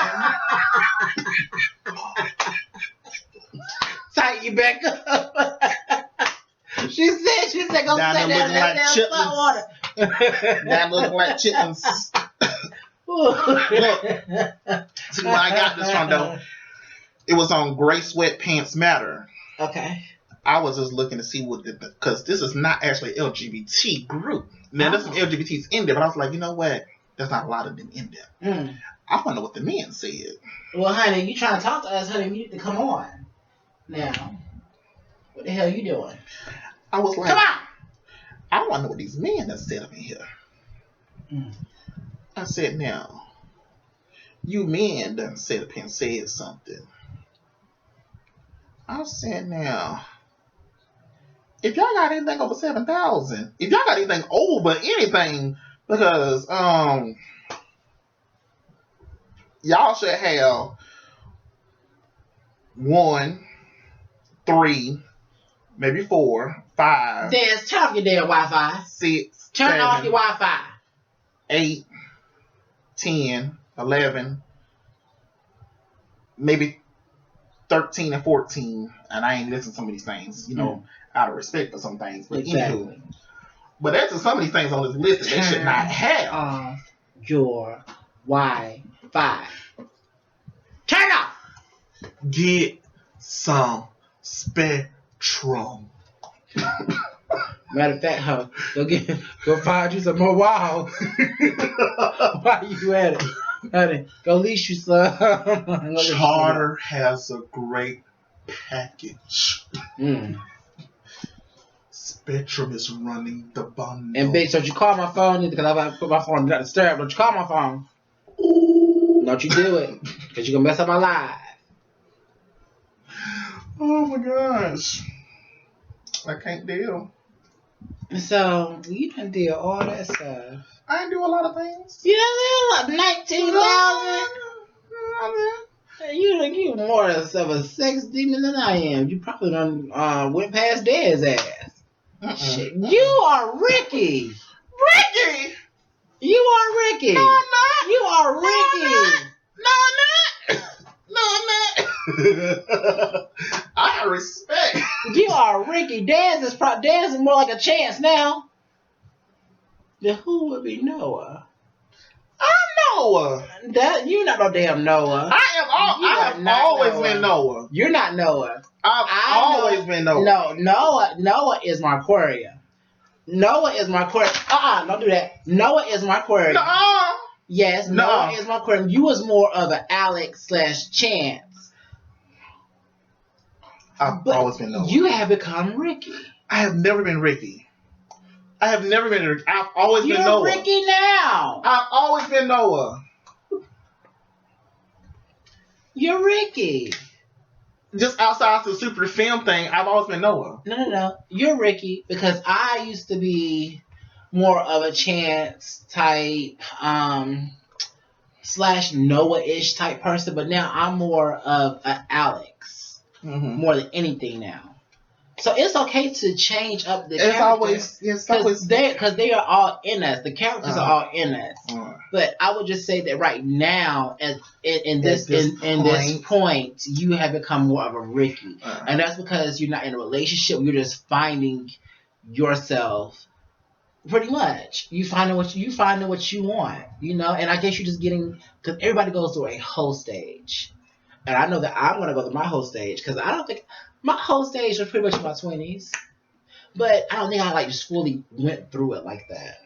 Tighten you back up. She said, go down take that damn salt water. That looking like chitlins. Look, see where I got this from though. It was on Gray Sweatpants Matter. Okay. I was just looking to see what because this is not actually an LGBT group. Now there's some LGBTs in there, but I was like, you know what? There's not a lot of them in there. I wonder what the men said. Well, honey, you trying to talk to us, honey? You need to come on. Now, what the hell you doing? I was like, come on. I want to know what these men have said up in here. I said, now, you men done sit up and said something. I said, now, if y'all got anything over 7,000, if y'all got anything over anything, because y'all should have 1, 3, maybe 4, 5. Des, turn off your damn Wi-Fi. 6. Turn 7, off your Wi-Fi. 8, 10, 11, maybe 13 and 14. And I ain't listening to some of these things, out of respect for some things. But exactly. But that's some of these things on this list that they should not have. Off your Wi-Fi. Turn off. Get some spectrum. Matter of fact, go find you some more walls. Why you at it? Honey, go leash you some. Charter has a great package. Spectrum is running the bundle. And bitch, don't you call my phone either, because I'm about to put my phone on not disturb. Don't you call my phone. Don't you do it, because you're gonna mess up my life. Oh my gosh. I can't deal. So you done did all that stuff. I didn't do a lot of things. You know, like 19,000. You more of a sex demon than I am. You probably done went past Dad's ass. Shit. You are Ricky. Ricky! You are Ricky. No, I'm not. You are Ricky. No, I'm not. No, I'm not. I have respect. You are Ricky. Dad's is more like a chance now. Then who would be Noah? I'm Noah. That you not no damn Noah. I have always been Noah. You're not Noah. I've always been Noah. No, Noah is my Aquarium. Noah is my Aquarium. Don't do that. Noah is my Aquarium. Nuh-uh. Yes, Noah is my Aquarium. You was more of an Alex/Chance. I've always been Noah. You have become Ricky. I have never been Ricky. I have never been Ricky. I've always been Noah. You're Ricky now. I've always been Noah. You're Ricky. Just outside the super film thing, I've always been Noah. No. You're Ricky because I used to be more of a Chance type, / Noah-ish type person, but now I'm more of an Alex, more than anything now. So it's okay to change up the characters. Because they are all in us. The characters are all in us. But I would just say that right now, in this point, you have become more of a Ricky, and that's because you're not in a relationship. You're just finding yourself. Pretty much, you finding what you want, and I guess you're just getting, because everybody goes through a whole stage, and I know that I'm gonna go through my whole stage because I don't think my whole stage was pretty much in my 20s, but I don't think I just fully went through it like that.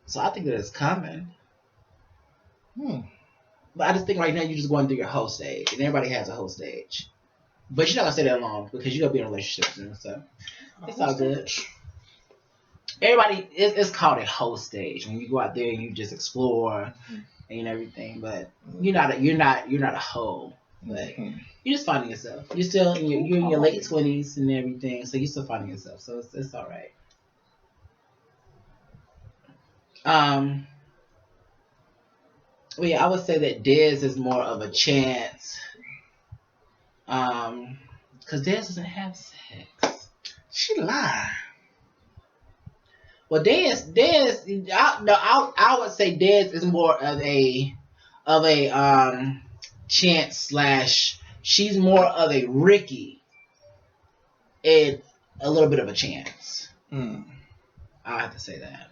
So I think that it's coming. But I just think right now you're just going through your whole stage, and everybody has a whole stage, but you're not gonna stay that long because you're gonna be in a relationship soon, so it's all good. Everybody, it's called a whole stage when you go out there and you just explore and everything. But you're not a hoe. But you're just finding yourself. You're still in your late 20s and everything, so you're still finding yourself. So it's all right. Well, yeah, I would say that Dez is more of a Chance. Because Dez doesn't have sex. She lied. Well, Dez, I would say Dez is more of a Chance / she's more of a Ricky and a little bit of a Chance. I have to say that.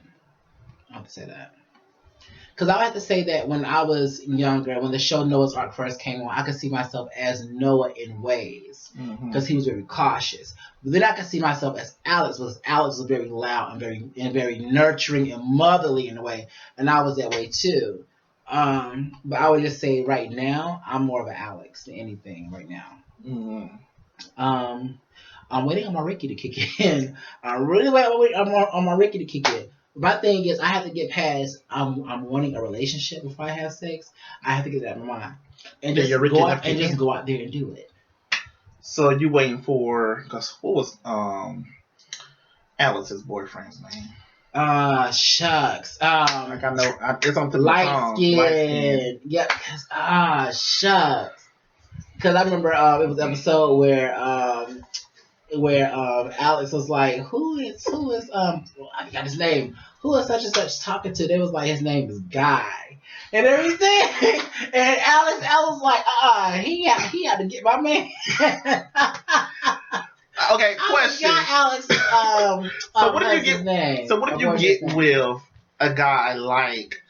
Because I have to say that when I was younger, when the show Noah's Ark first came on, I could see myself as Noah in ways because he was very cautious. But then I could see myself as Alex because Alex was very loud and very nurturing and motherly in a way, and I was that way too. But I would just say right now I'm more of an Alex than anything right now. I'm waiting on my Ricky to kick in. I'm really waiting on my Ricky to kick in. My thing is, I have to get past. I'm wanting a relationship before I have sex. I have to get that in my mind and just go out there and do it. So you waiting for? Cause what was Alex's boyfriend's name? Shucks. Like I know, it's on the light skin. Yep. Shucks. Because I remember it was an episode where Alex was like, who is I forgot his name. Who is such and such talking to? They was like, his name is Guy and everything. And Alex was like, he had to get my man. Okay, question. Alex. So what if you get? Name? So what if you get with a guy like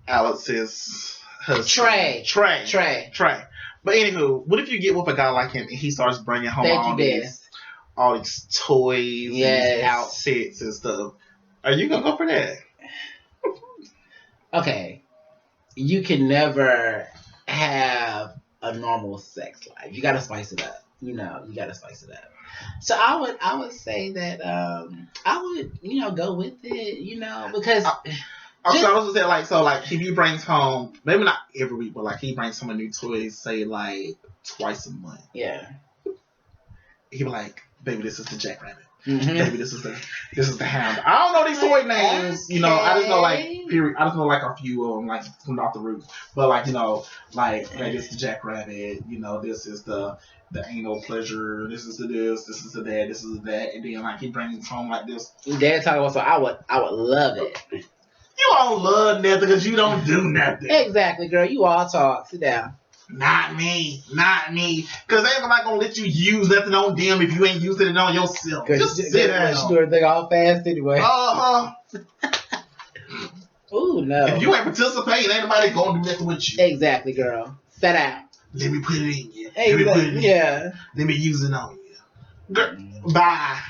Alex's husband? Trey. But anywho, what if you get with a guy like him and he starts bringing home all these toys and outfits and stuff? Are you gonna go for that? Okay, you can never have a normal sex life. You gotta spice it up. You gotta spice it up. So I would say that I would go with it. Because Okay, I was gonna say like so like if he brings home maybe not every week, but like he brings home a new toy, say like twice a month. Yeah. He be like, baby, this is the Jackrabbit. Mm-hmm. Baby, this is the Hound. I don't know these toy names. Okay. You know, I just know like period. I just know like a few of them like from off the roof. But like you know, like hey, this is the Jackrabbit. You know, this is the anal pleasure. This is the this. This is the that. This is the that. And then like he brings home like this. Dad talking about so I would love it. You don't love nothing because you don't do nothing. Exactly, girl. You all talk. Sit down. Not me. Because they ain't not gonna let you use nothing on them if you ain't using it on yourself. Just sit down. She do everything all fast anyway. Ooh, no. If you ain't participating, ain't nobody gonna do nothing with you. Exactly, girl. Sit down. Let me put it in you. Hey, Let me put it in yeah. Let me use it on you. Girl, bye.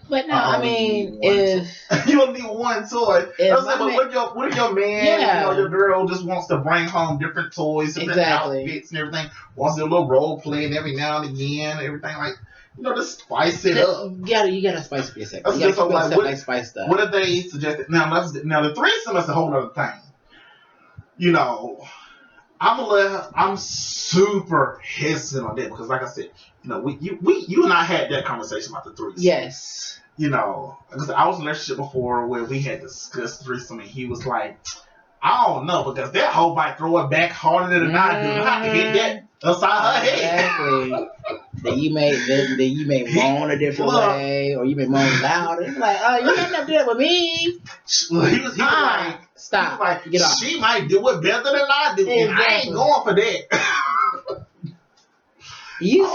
But no, I mean, if you only need one toy, what if your man, you know, your girl just wants to bring home different toys, different outfits and everything, wants to do a little role playing every now and again, everything like, you know, just spice it up. You gotta spice it for a second. That's you gotta so like, what, like spice stuff. What if they suggested? Now the threesome is a whole other thing. You know, I'm super hesitant on that because, like I said, you know, you and I had that conversation about the threesome. Yes. You know, because I was in a relationship before where we had discussed threesome, and he was like, I don't know, because that hoe might throw it back harder than I do. I can hit that upside her head. Exactly. Then you may moan a different way, or you may moan louder. It's like, oh, you ain't never do that with me. Well, he was like, stop. He was like, get off. She might do it better than I do, and I ain't going for that. You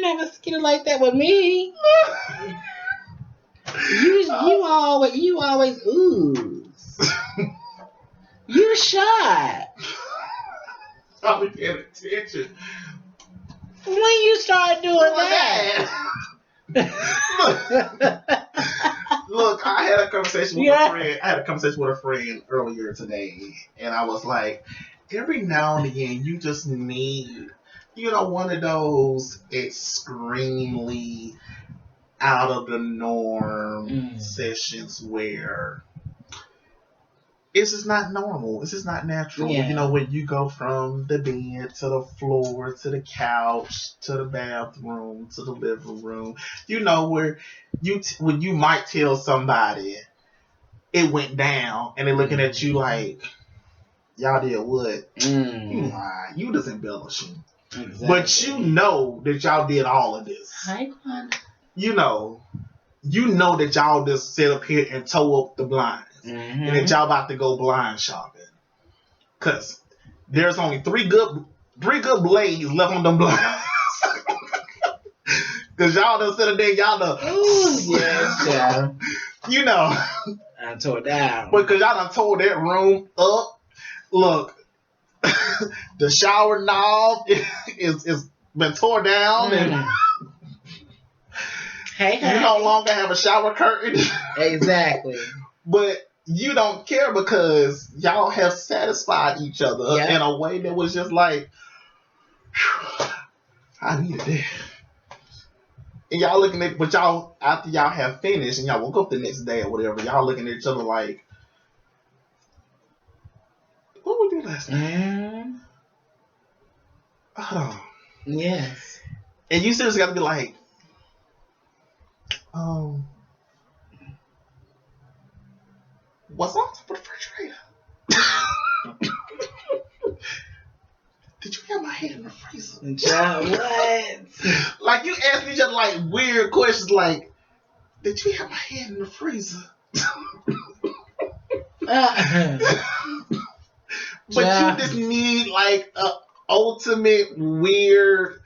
never skinny like that with me. You always ooze. You shy. I'll be paying attention. When you start doing that. Look, I had a conversation with a friend. I had a conversation with a friend earlier today, and I was like, every now and again, you just need, you know, one of those extremely out of the norm sessions where it's just not normal. It's just not natural. Yeah. You know, when you go from the bed to the floor to the couch to the bathroom to the living room, you know, where when you might tell somebody it went down and they're looking at you like, y'all did what? You lied. You just embellishing. Exactly. But you know that y'all did all of this. Hi, Quan. You know that y'all just sit up here and toe up the blinds. Mm-hmm. And that y'all about to go blind shopping. Cause there's only three good blades left on them blinds. Cause y'all done sit there, y'all done. Ooh, yes, yeah. You know. I tore it down. Because y'all done tore that room up. Look, the shower knob is been tore down and you no longer have a shower curtain. Exactly. But you don't care because y'all have satisfied each other in a way that was just like, I needed that. And y'all looking at, but y'all, after y'all have finished and y'all woke up the next day or whatever, y'all looking at each other like, what we do last night? Oh. Yes. And you seriously got to be like, what's on top of the refrigerator? Did you have my head in the freezer? What? Like you asking each other like weird questions like, did you have my head in the freezer? But you just need like a ultimate weird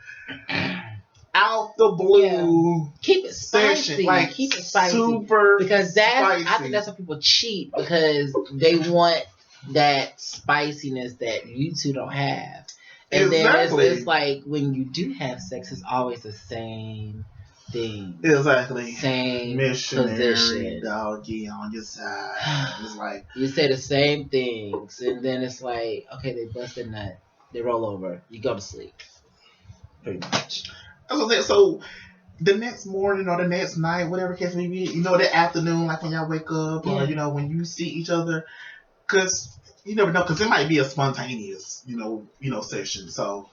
out the blue keep it spicy. Session. Like keep it spicy. Super because spicy. I think that's how people cheat because they want that spiciness that you two don't have. And then it's like when you do have sex, it's always the same thing. Exactly. Same missionary position. Doggy on your side. It's like you say the same things, and then it's like, okay, they bust a nut, they roll over, you go to sleep. Pretty much. That's what I'm saying. So the next morning or the next night, whatever case may be, you know, the afternoon, like when y'all wake up, or you know, when you see each other, because you never know, because it might be a spontaneous, you know, session. So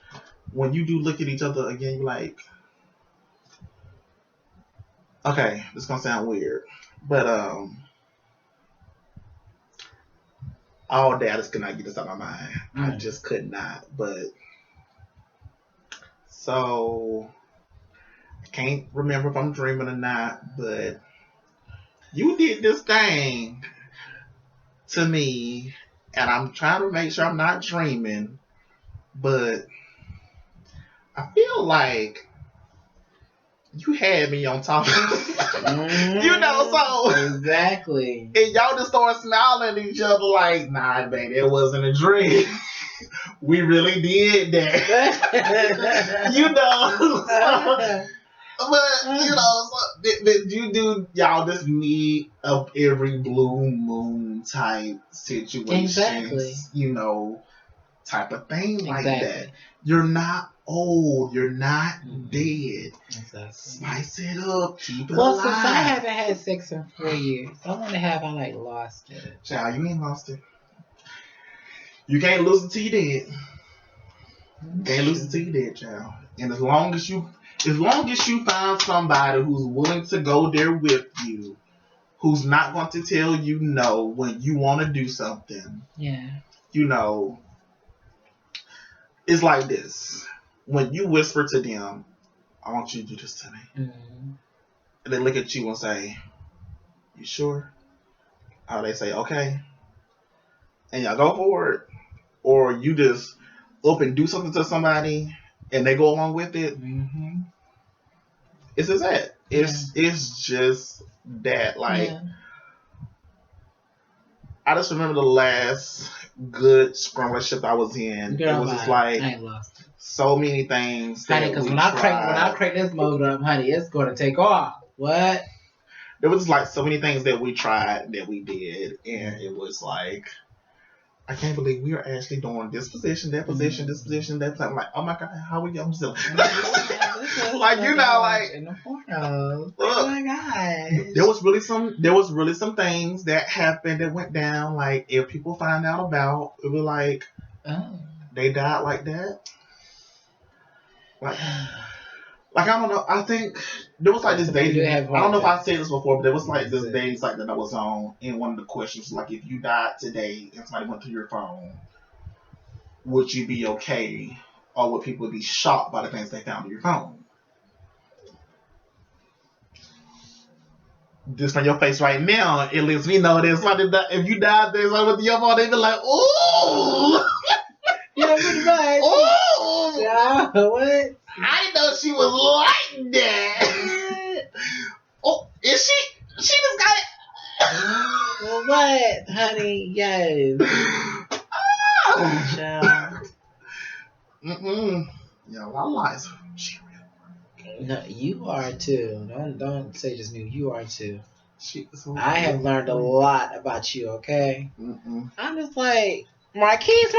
when you do look at each other again, you're like, okay, this is gonna sound weird, but all day I just could not get this out of my mind. I just could not. But so I can't remember if I'm dreaming or not, but you did this thing to me, and I'm trying to make sure I'm not dreaming, but I feel like you had me on top. You know, so exactly. And y'all just start smiling at each other like, nah, baby, it wasn't a dream. We really did that. You know. But you know, so, you do y'all just need of every blue moon type situation, exactly. You know, type of thing like that. You're not old. You're not dead. Exactly. Spice it up. Keep it alive. Since I haven't had sex in 4 years, I want to have I like lost it. Child, you ain't lost it. You can't lose it till you dead. You can't lose it till you dead, child. And as long as you find somebody who's willing to go there with you, who's not going to tell you no when you want to do something. Yeah. You know, it's like this. When you whisper to them, I want you to do this to me. Mm-hmm. And they look at you and say, you sure? Or they say, okay. And y'all go for it. Or you just up and do something to somebody and they go along with it. Mm-hmm. It's just that. It's just that. Like, I just remember the last good strong relationship I was in. Girl, it was just like I ain't lost it. So many things. Honey, because when I crank this motor up, honey, it's going to take off. What? There was like so many things that we tried that we did, and it was like, I can't believe we are actually doing this position, that position, this position, that position. I'm like, oh my God, how we going to do it? Like, you know, like, in the pornos. Oh my God. There was really some things that happened that went down. Like, if people find out about, it was like, they died like that. Like, I don't know. I think there was like this day. I don't know if I said this before, but there was like this days like that I was on, and one of the questions was like, if you died today and somebody went through your phone, would you be okay, or would people be shocked by the things they found on your phone? Just from your face right now, it lets me know that somebody if you died there, somebody went through your phone, they'd be like, ooh. Yeah, pretty much. Ooh. Yeah, what? I didn't know she was like that. Oh, is she? She just got it. Well, what, honey? Yes. Child. Yeah, a lot of lies. She real. No, you are too. Don't say just me. You are too. I have learned a lot about you. Okay. I'm just like Marquise.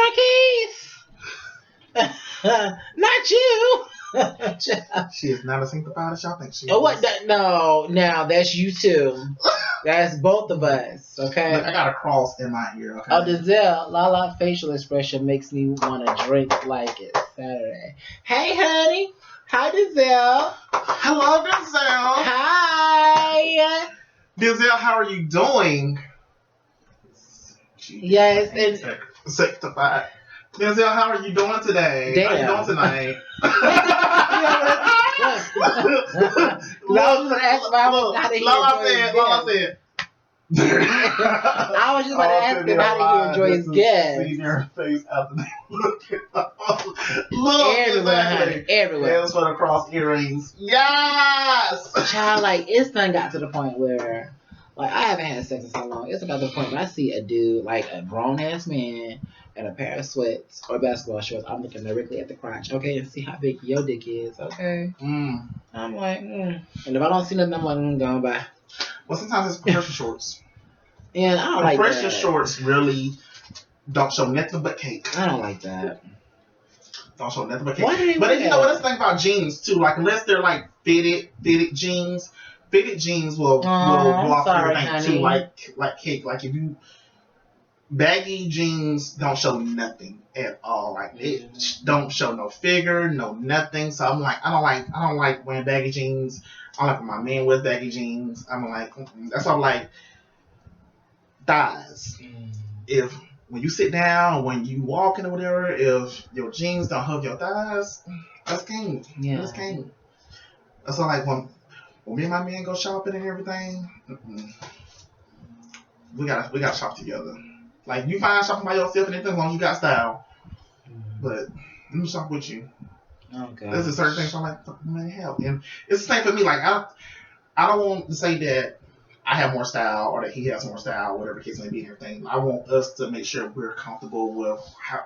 Not you. She is not a sanctified as y'all think she is. Oh, what? No, now that's you too. That's both of us. Okay. Look, I got a cross in my ear. Okay. Oh, Denzel, Lala facial expression makes me want to drink like it's Saturday. Hey, honey. Hi, Denzel. Hello, Denzel. Hi. Denzel, how are you doing? Yes, and sanctified. Denzel, how are you doing today? Damn. How are you doing tonight? Lala said. I was just about to ask him how do he enjoy his guests. See your face after they look everywhere, honey, everywhere. Hands for the cross earrings. Yes. Child, like it's done got to the point where, like, I haven't had sex in so long. It's about the point where I see a dude, like a grown ass man, in a pair of sweats or basketball shorts. I'm looking directly at the crotch, okay, and see how big your dick is, okay. I'm like, and if I don't see nothing, I'm like, going by. Well, sometimes it's compression shorts. And I don't like that. Compression shorts really don't show nothing but cake. I don't like that. Don't show nothing but cake. Why do they but wear you know what? Let's think about jeans too. Like unless they're like fitted jeans. Fitted jeans will block everything too, like cake. Like if you baggy jeans don't show nothing at all. Like it don't show no figure, no nothing. So I'm like, I don't like wearing baggy jeans. I like when my man wears baggy jeans. I'm like, that's why I'm like thighs. If when you sit down, when you walking or whatever, if your jeans don't hug your thighs, that's king. Yeah. That's king. That's why like when me and my man go shopping and everything, we gotta shop together. Like you find shopping by yourself and everything as long as you got style. But let me shop with you. Okay. There's a certain things I'm like, man, hell. And it's the same for me. Like I don't want to say that I have more style or that he has more style, whatever the case may be and everything. I want us to make sure we're comfortable with how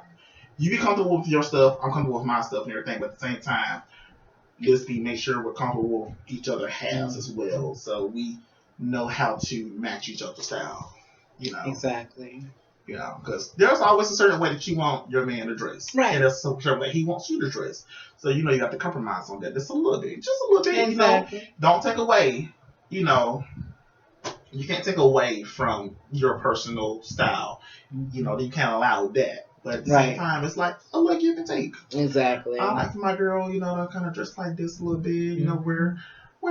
you be comfortable with your stuff, I'm comfortable with my stuff and everything, but at the same time, make sure we're comfortable with each other has as well. So we know how to match each other's style. You know. Exactly. You know, because there's always a certain way that you want your man to dress. Right. And there's a certain way he wants you to dress. So, you know, you got to compromise on that just a little bit. Just a little bit, exactly. You know. Don't take away, you know, you can't take away from your personal style. You know, you can't allow that. But at the same time, it's like a little give and take. Exactly. I like my girl, you know, to kind of dress like this a little bit, you know, wear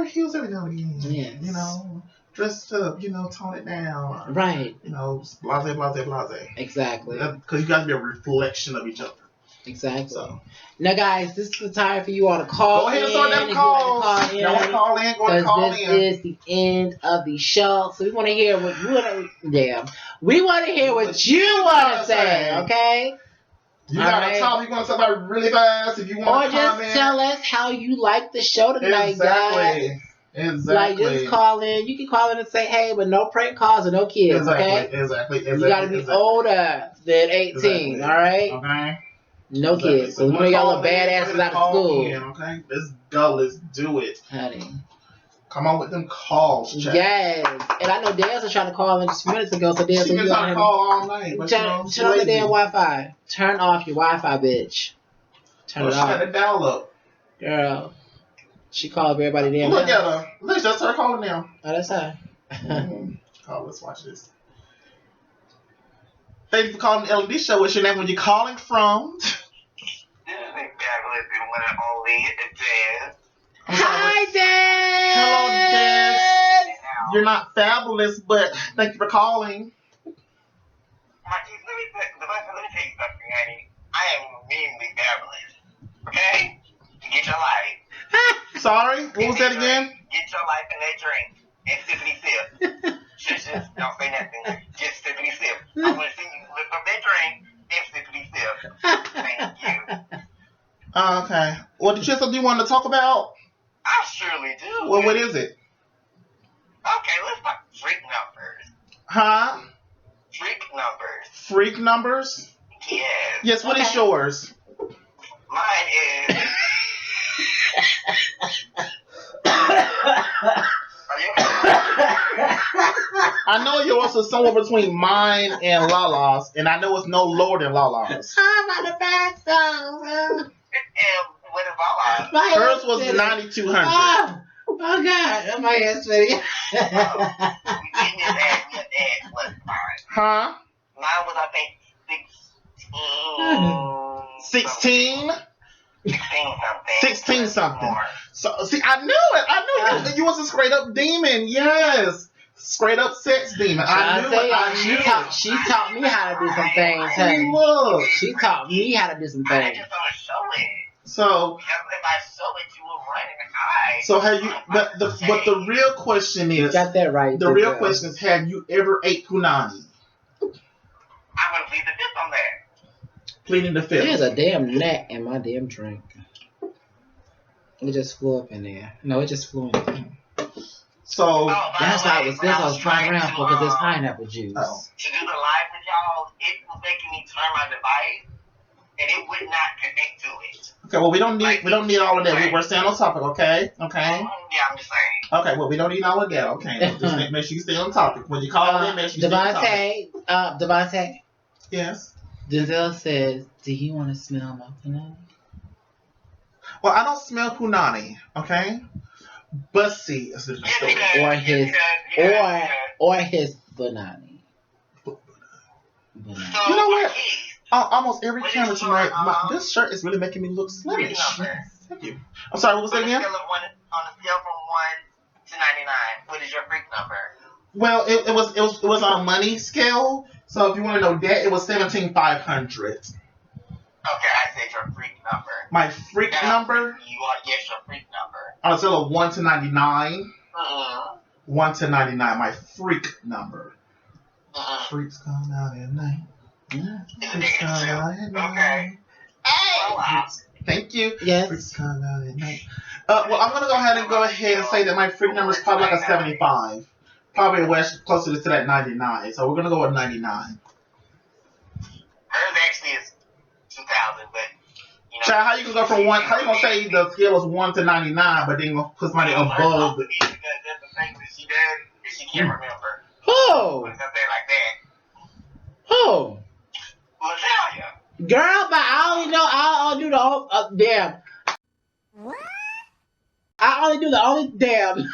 heels every now and again. Yes. You know. Dressed up, you know, tone it down. Right. You know, blase, blase, blase. Exactly. Because you got to be a reflection of each other. Exactly. So. Now, guys, this is the time for you all to call in. Go ahead and start them calls. Y'all want to call in? Go ahead and call in. Because this is the end of the show. So we want to hear what you want to... We want to hear what you want to say, okay? You got to talk. You want to talk about it really fast if you want to comment. Or just tell us how you like the show tonight, guys. Exactly. Like, just call in. You can call in and say, hey, but no prank calls or no kids, okay? Exactly. You got to be older than 18, all right? Okay. No kids. So we know y'all little badasses out of school. Okay? Let's go. Let's do it. Honey. Come on with them calls, Jack. Yes. And I know Daz was trying to call in just a few minutes ago, so Daz... She been trying to call all night. Turn off the damn Wi-Fi. Turn off your Wi-Fi, bitch. Turn it off. Shut it down, look. Girl. She called everybody damn. Look at her. Look, that's her calling now. Oh, that's her. Oh, let's watch this. Thank you for calling the LD show. What's your name? Where you calling from? This is fabulous and one and only Daz. Hi, Daz. Hello, Daz. You're not fabulous, but thank you for calling. Marquise, let me tell you something, honey. I am meanly fabulous. Okay? Get your life. Sorry? What was that again? Get your life in that drink and sippity sip. Just don't say nothing. Just sippity sip. I want to see you lift up that drink and sippity sip. Thank you. Okay. Well, did you have something you wanted to talk about? I surely do. Well, what is it? Okay, let's talk freak numbers. Huh? Freak numbers. Freak numbers? Yes. Yes, what is yours? Mine is... I know yours is somewhere between mine and Lala's, and I know it's no lower than Lala's. I'm on the back though. And what is Lala's? Hers was 9,200. Oh God, my ass ready. Huh? Mine was, I think, 16. 16 something. More. So see, I knew it. I knew you was a straight up demon. Yes, straight up sex demon. I knew it. She taught me how to do some things. Honey. Look, she taught me how to do some things. I just don't show it. So if I show it, you will run and hide. So have you? But the real question is, you got that right. The real question is, have you ever ate punani? I'm gonna plead the fifth on that. Pleading the fifth. There's a damn gnat in my damn drink. It just flew up in there. No, it just flew in there. So that's why I was trying around for, because it's pineapple juice. Oh. To do the live with y'all, it was making me turn my device, and it would not connect to it. Okay, well we don't need all of that. We're staying on topic, okay? Okay. Yeah, I'm just saying. Okay, well we don't need all of that, okay? Just make sure you stay on topic. When you call in, make sure you stay on topic. Devonte. Yes. Denzel says, do you want to smell my punani? Well, I don't smell punani, okay? Bussy is a different story. Or his banani. So, You know what? Keith, Almost every what camera is your, tonight, this shirt is really making me look freak slimish. number? Thank you. I'm sorry, what was that On a again? scale from 1 to 99, what is your freak number? Well, it was on a money scale. So if you want to know that, it was 17,500. Okay, I said your freak number. My freak number? Yes, your freak number. On a scale of 1 to 99. 1 to 99, my freak number. Freaks come out at night. Freaks come out at night. Okay. Hey! Thank you. Yes. Freaks come out at night. Well, I'm gonna go ahead and say that my freak number is probably like a 75. Probably closer to that 99. So we're gonna go with 99. Hers actually is 2,000, but you know. Child, how you gonna go from 1? How you gonna say the scale is 1 to 99, but then put somebody above it? Because there's the things that she does that she can't remember. Who? Something like that. Who? Well, tell ya. Girl, but I only know I'll do the whole damn. What? I only do the only damn.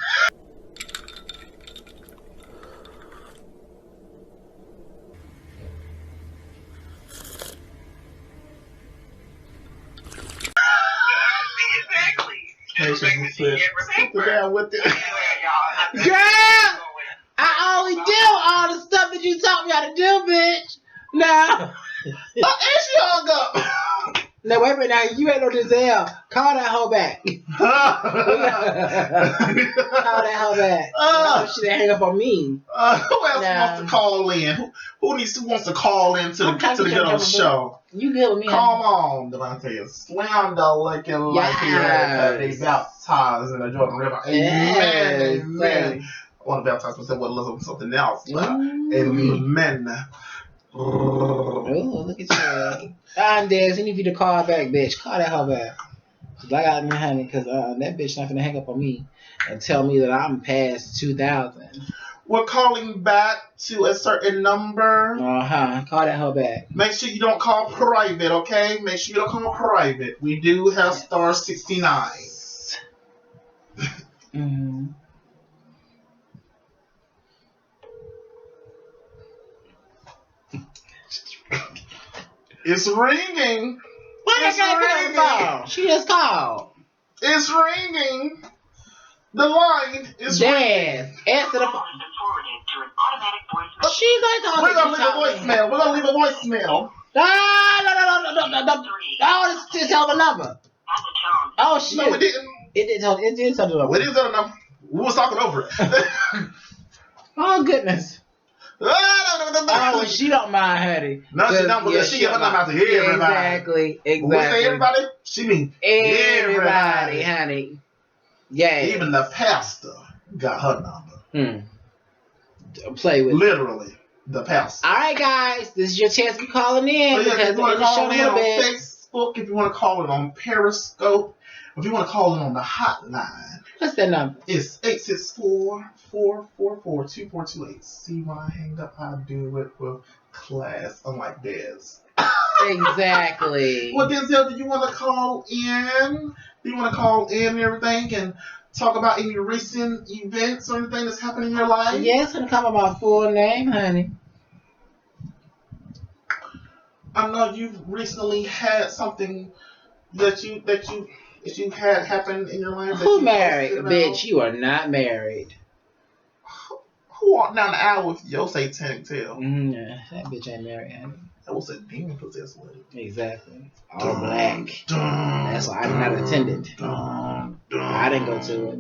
Exactly. With it. Girl, I only do all the stuff that you taught me how to do, bitch. Now, And she hung up. now wait a minute. Now you ain't no Giselle. Call that hoe back. Call that hoe back. No, she didn't hang up on me. Who else wants to call in? Who wants to call in to the get on the show? You good with me? Come on, Devonte. Slam the licking like they baptized in the Jordan River. Amen. Amen. I want to baptize myself with something else. Amen. Oh, look at you. I'm dead. I need you to call back, bitch. Call that hoe back. Cause I got me, honey. Cause that bitch not gonna hang up on me and tell me that I'm past 2,000. We're calling back to a certain number. Call that hoe back. Make sure you don't call private, okay? Make sure you don't call private. We do have star 69. Mm-hmm. It's ringing. It's ringing. She just called. It's ringing. The line is ringing. Answer the phone. She's like talking. We're gonna leave a voicemail. We're gonna leave a voicemail. No. Oh, just tell the number. Oh shit. No, we didn't. It did tell the number. We didn't tell the number. We was talking over it. Oh goodness. Oh, she don't mind, honey. No, she don't, because she give her number out to everybody. Exactly. When we say everybody, she mean everybody, honey. Yeah. Even the pastor got her number. Play with literally the pastor. All right, guys, this is your chance to be calling in. So if you want to call in on Facebook, if you want to call it on Periscope, if you want to call it on the hotline. What's that number? It's 864-444-2428. See, when I hang up, I do it with class, unlike Dez. Exactly. Well, Denzel, do you want to call in? Do you want to call in and everything and talk about any recent events or anything that's happened in your life? Yes, and come up my full name, honey. I know you've recently had something that you had happen in your life. Who married? Bitch, you are not married. Who walked down the aisle with your satanic tail? That bitch ain't married, honey. That was a demon possessed wedding. Exactly. All black. That's why I did not attend it. I didn't go to it.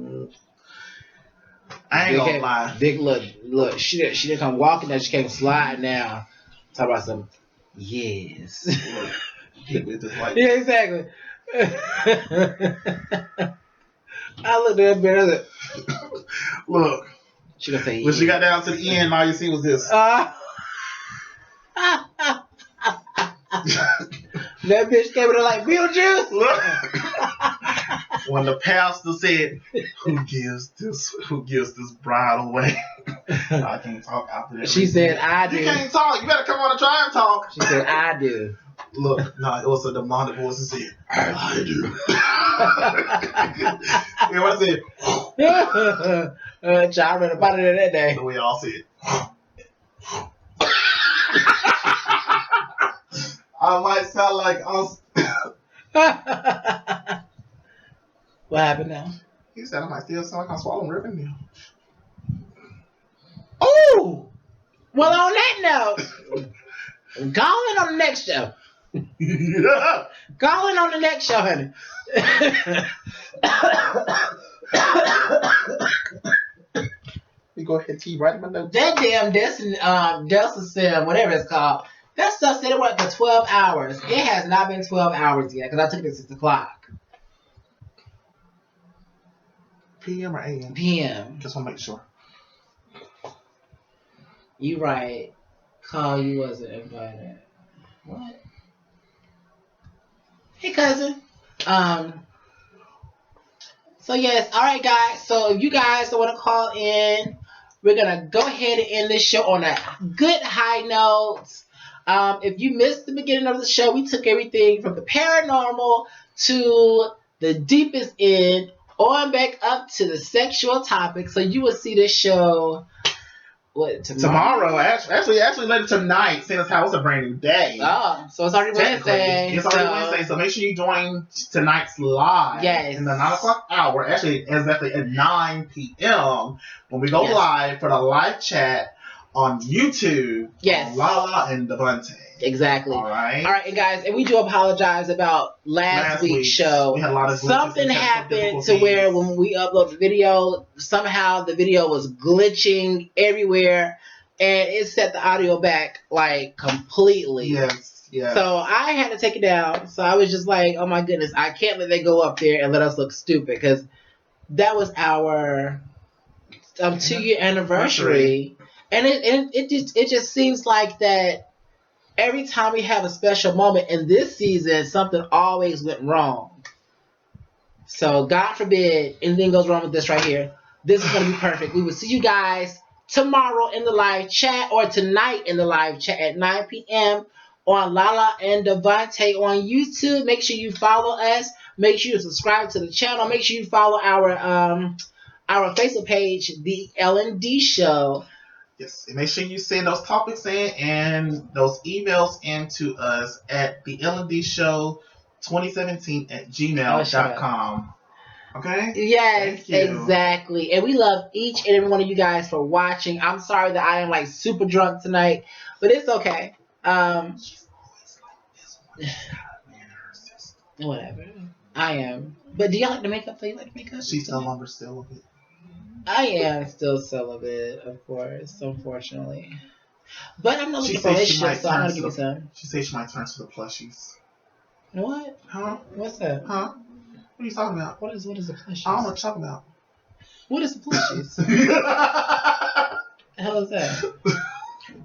I ain't gonna lie. Big look. She didn't come walking down. She came sliding down. Talk about some. Yes. Like, yeah, exactly. I looked at her. Look. She gonna say. When she got down to the end, all you see was this. That bitch came with her like Beetlejuice. When the pastor said, "Who gives this bride away?" I can't talk after that. She said, "I do." You can't talk. You better come on and try and talk. She said, "I do." Look, no, it was a demonic voice that said, I do. And when I said, Child read about it that day. the way all said, I might sound like What happened now? he said I might still sound like I'm swallowing revenue. Oh! Well, on that note, call in on the next show. Call in on the next show, honey. You go ahead, T, write my notes. That damn Delta Sim, whatever it's called, that stuff said it worked for 12 hours. It has not been 12 hours yet because I took it at 6 o'clock. PM or AM? PM. Just want to make sure. You right. Call you wasn't invited. What? Hey, cousin. So yes, all right, guys. So if you guys don't want to call in, we're gonna go ahead and end this show on a good high note. If you missed the beginning of the show, we took everything from the paranormal to the deepest end, on back up to the sexual topic. So you will see this show. What, tomorrow? Actually later tonight, seeing as how it's a brand new day. Oh, so it's already Wednesday. It's already Wednesday, so make sure you join tonight's live. Yes. In the 9 o'clock hour. Actually, exactly at 9 p.m. when we go live for the live chat on YouTube. Yes. On Lala and Devonte. Exactly. All right. And guys, and we do apologize about last week's show. We had a lot of something happened to where when we upload the video, somehow the video was glitching everywhere, and it set the audio back like completely. Yes. Yeah. So I had to take it down. So I was just like, oh my goodness, I can't let that go up there and let us look stupid, because that was our 2-year anniversary, and it just seems like that. Every time we have a special moment in this season, something always went wrong. So God forbid anything goes wrong with this right here. This is going to be perfect. We will see you guys tomorrow in the live chat, or tonight in the live chat at 9 p.m. on Lala and Devonte on YouTube. Make sure you follow us. Make sure you subscribe to the channel. Make sure you follow our Facebook page, The L&D Show. Yes, and make sure you send those topics in and those emails in to us at the L&D Show 2017 at gmail.com. Okay? Yes, exactly. And we love each and every one of you guys for watching. I'm sorry that I am like super drunk tonight, but it's okay. She's always like this one. Whatever. I am. But do y'all like the makeup? Do you like the makeup? She's no longer celibate. I am still celibate, of course, unfortunately. But I'm not looking for a relationship, so I'm going to give you some. She says she might turn to the plushies. What? Huh? What's that? Huh? What are you talking about? What is the plushies? I don't know what you're talking about. What is the plushies? The hell is that?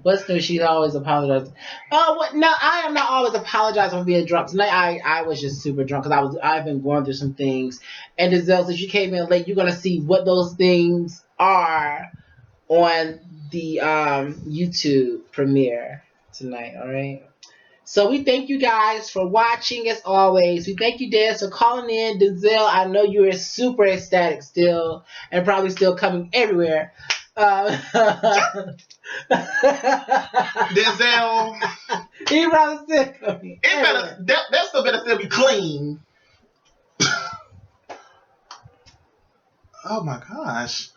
What's new? She's always apologizing. Oh, what? No, I am not always apologizing for being drunk. Tonight, I was just super drunk because I've been going through some things. And Giselle, since you came in late, you're gonna see what those things are on the YouTube premiere tonight. All right. So we thank you guys for watching as always. We thank you, Des, for calling in. Denzel, I know you're super ecstatic still, and probably still coming everywhere. Denzel, he probably still coming. That still better still be clean. Oh my gosh,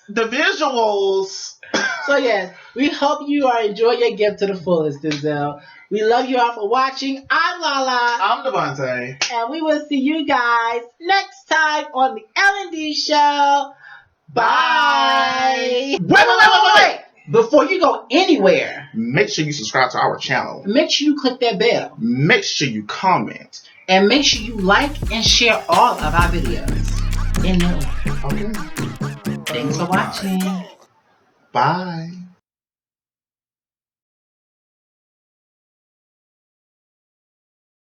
the visuals. So yes, we hope you are enjoying your gift to the fullest, Denzel. We love you all for watching. I'm Lala. I'm Devonte. And we will see you guys next time on the L&D Show. Bye. Wait. Before you go anywhere, make sure you subscribe to our channel. Make sure you click that bell. Make sure you comment. And make sure you like and share all of our videos. In the order. Okay. Thanks for watching. Bye.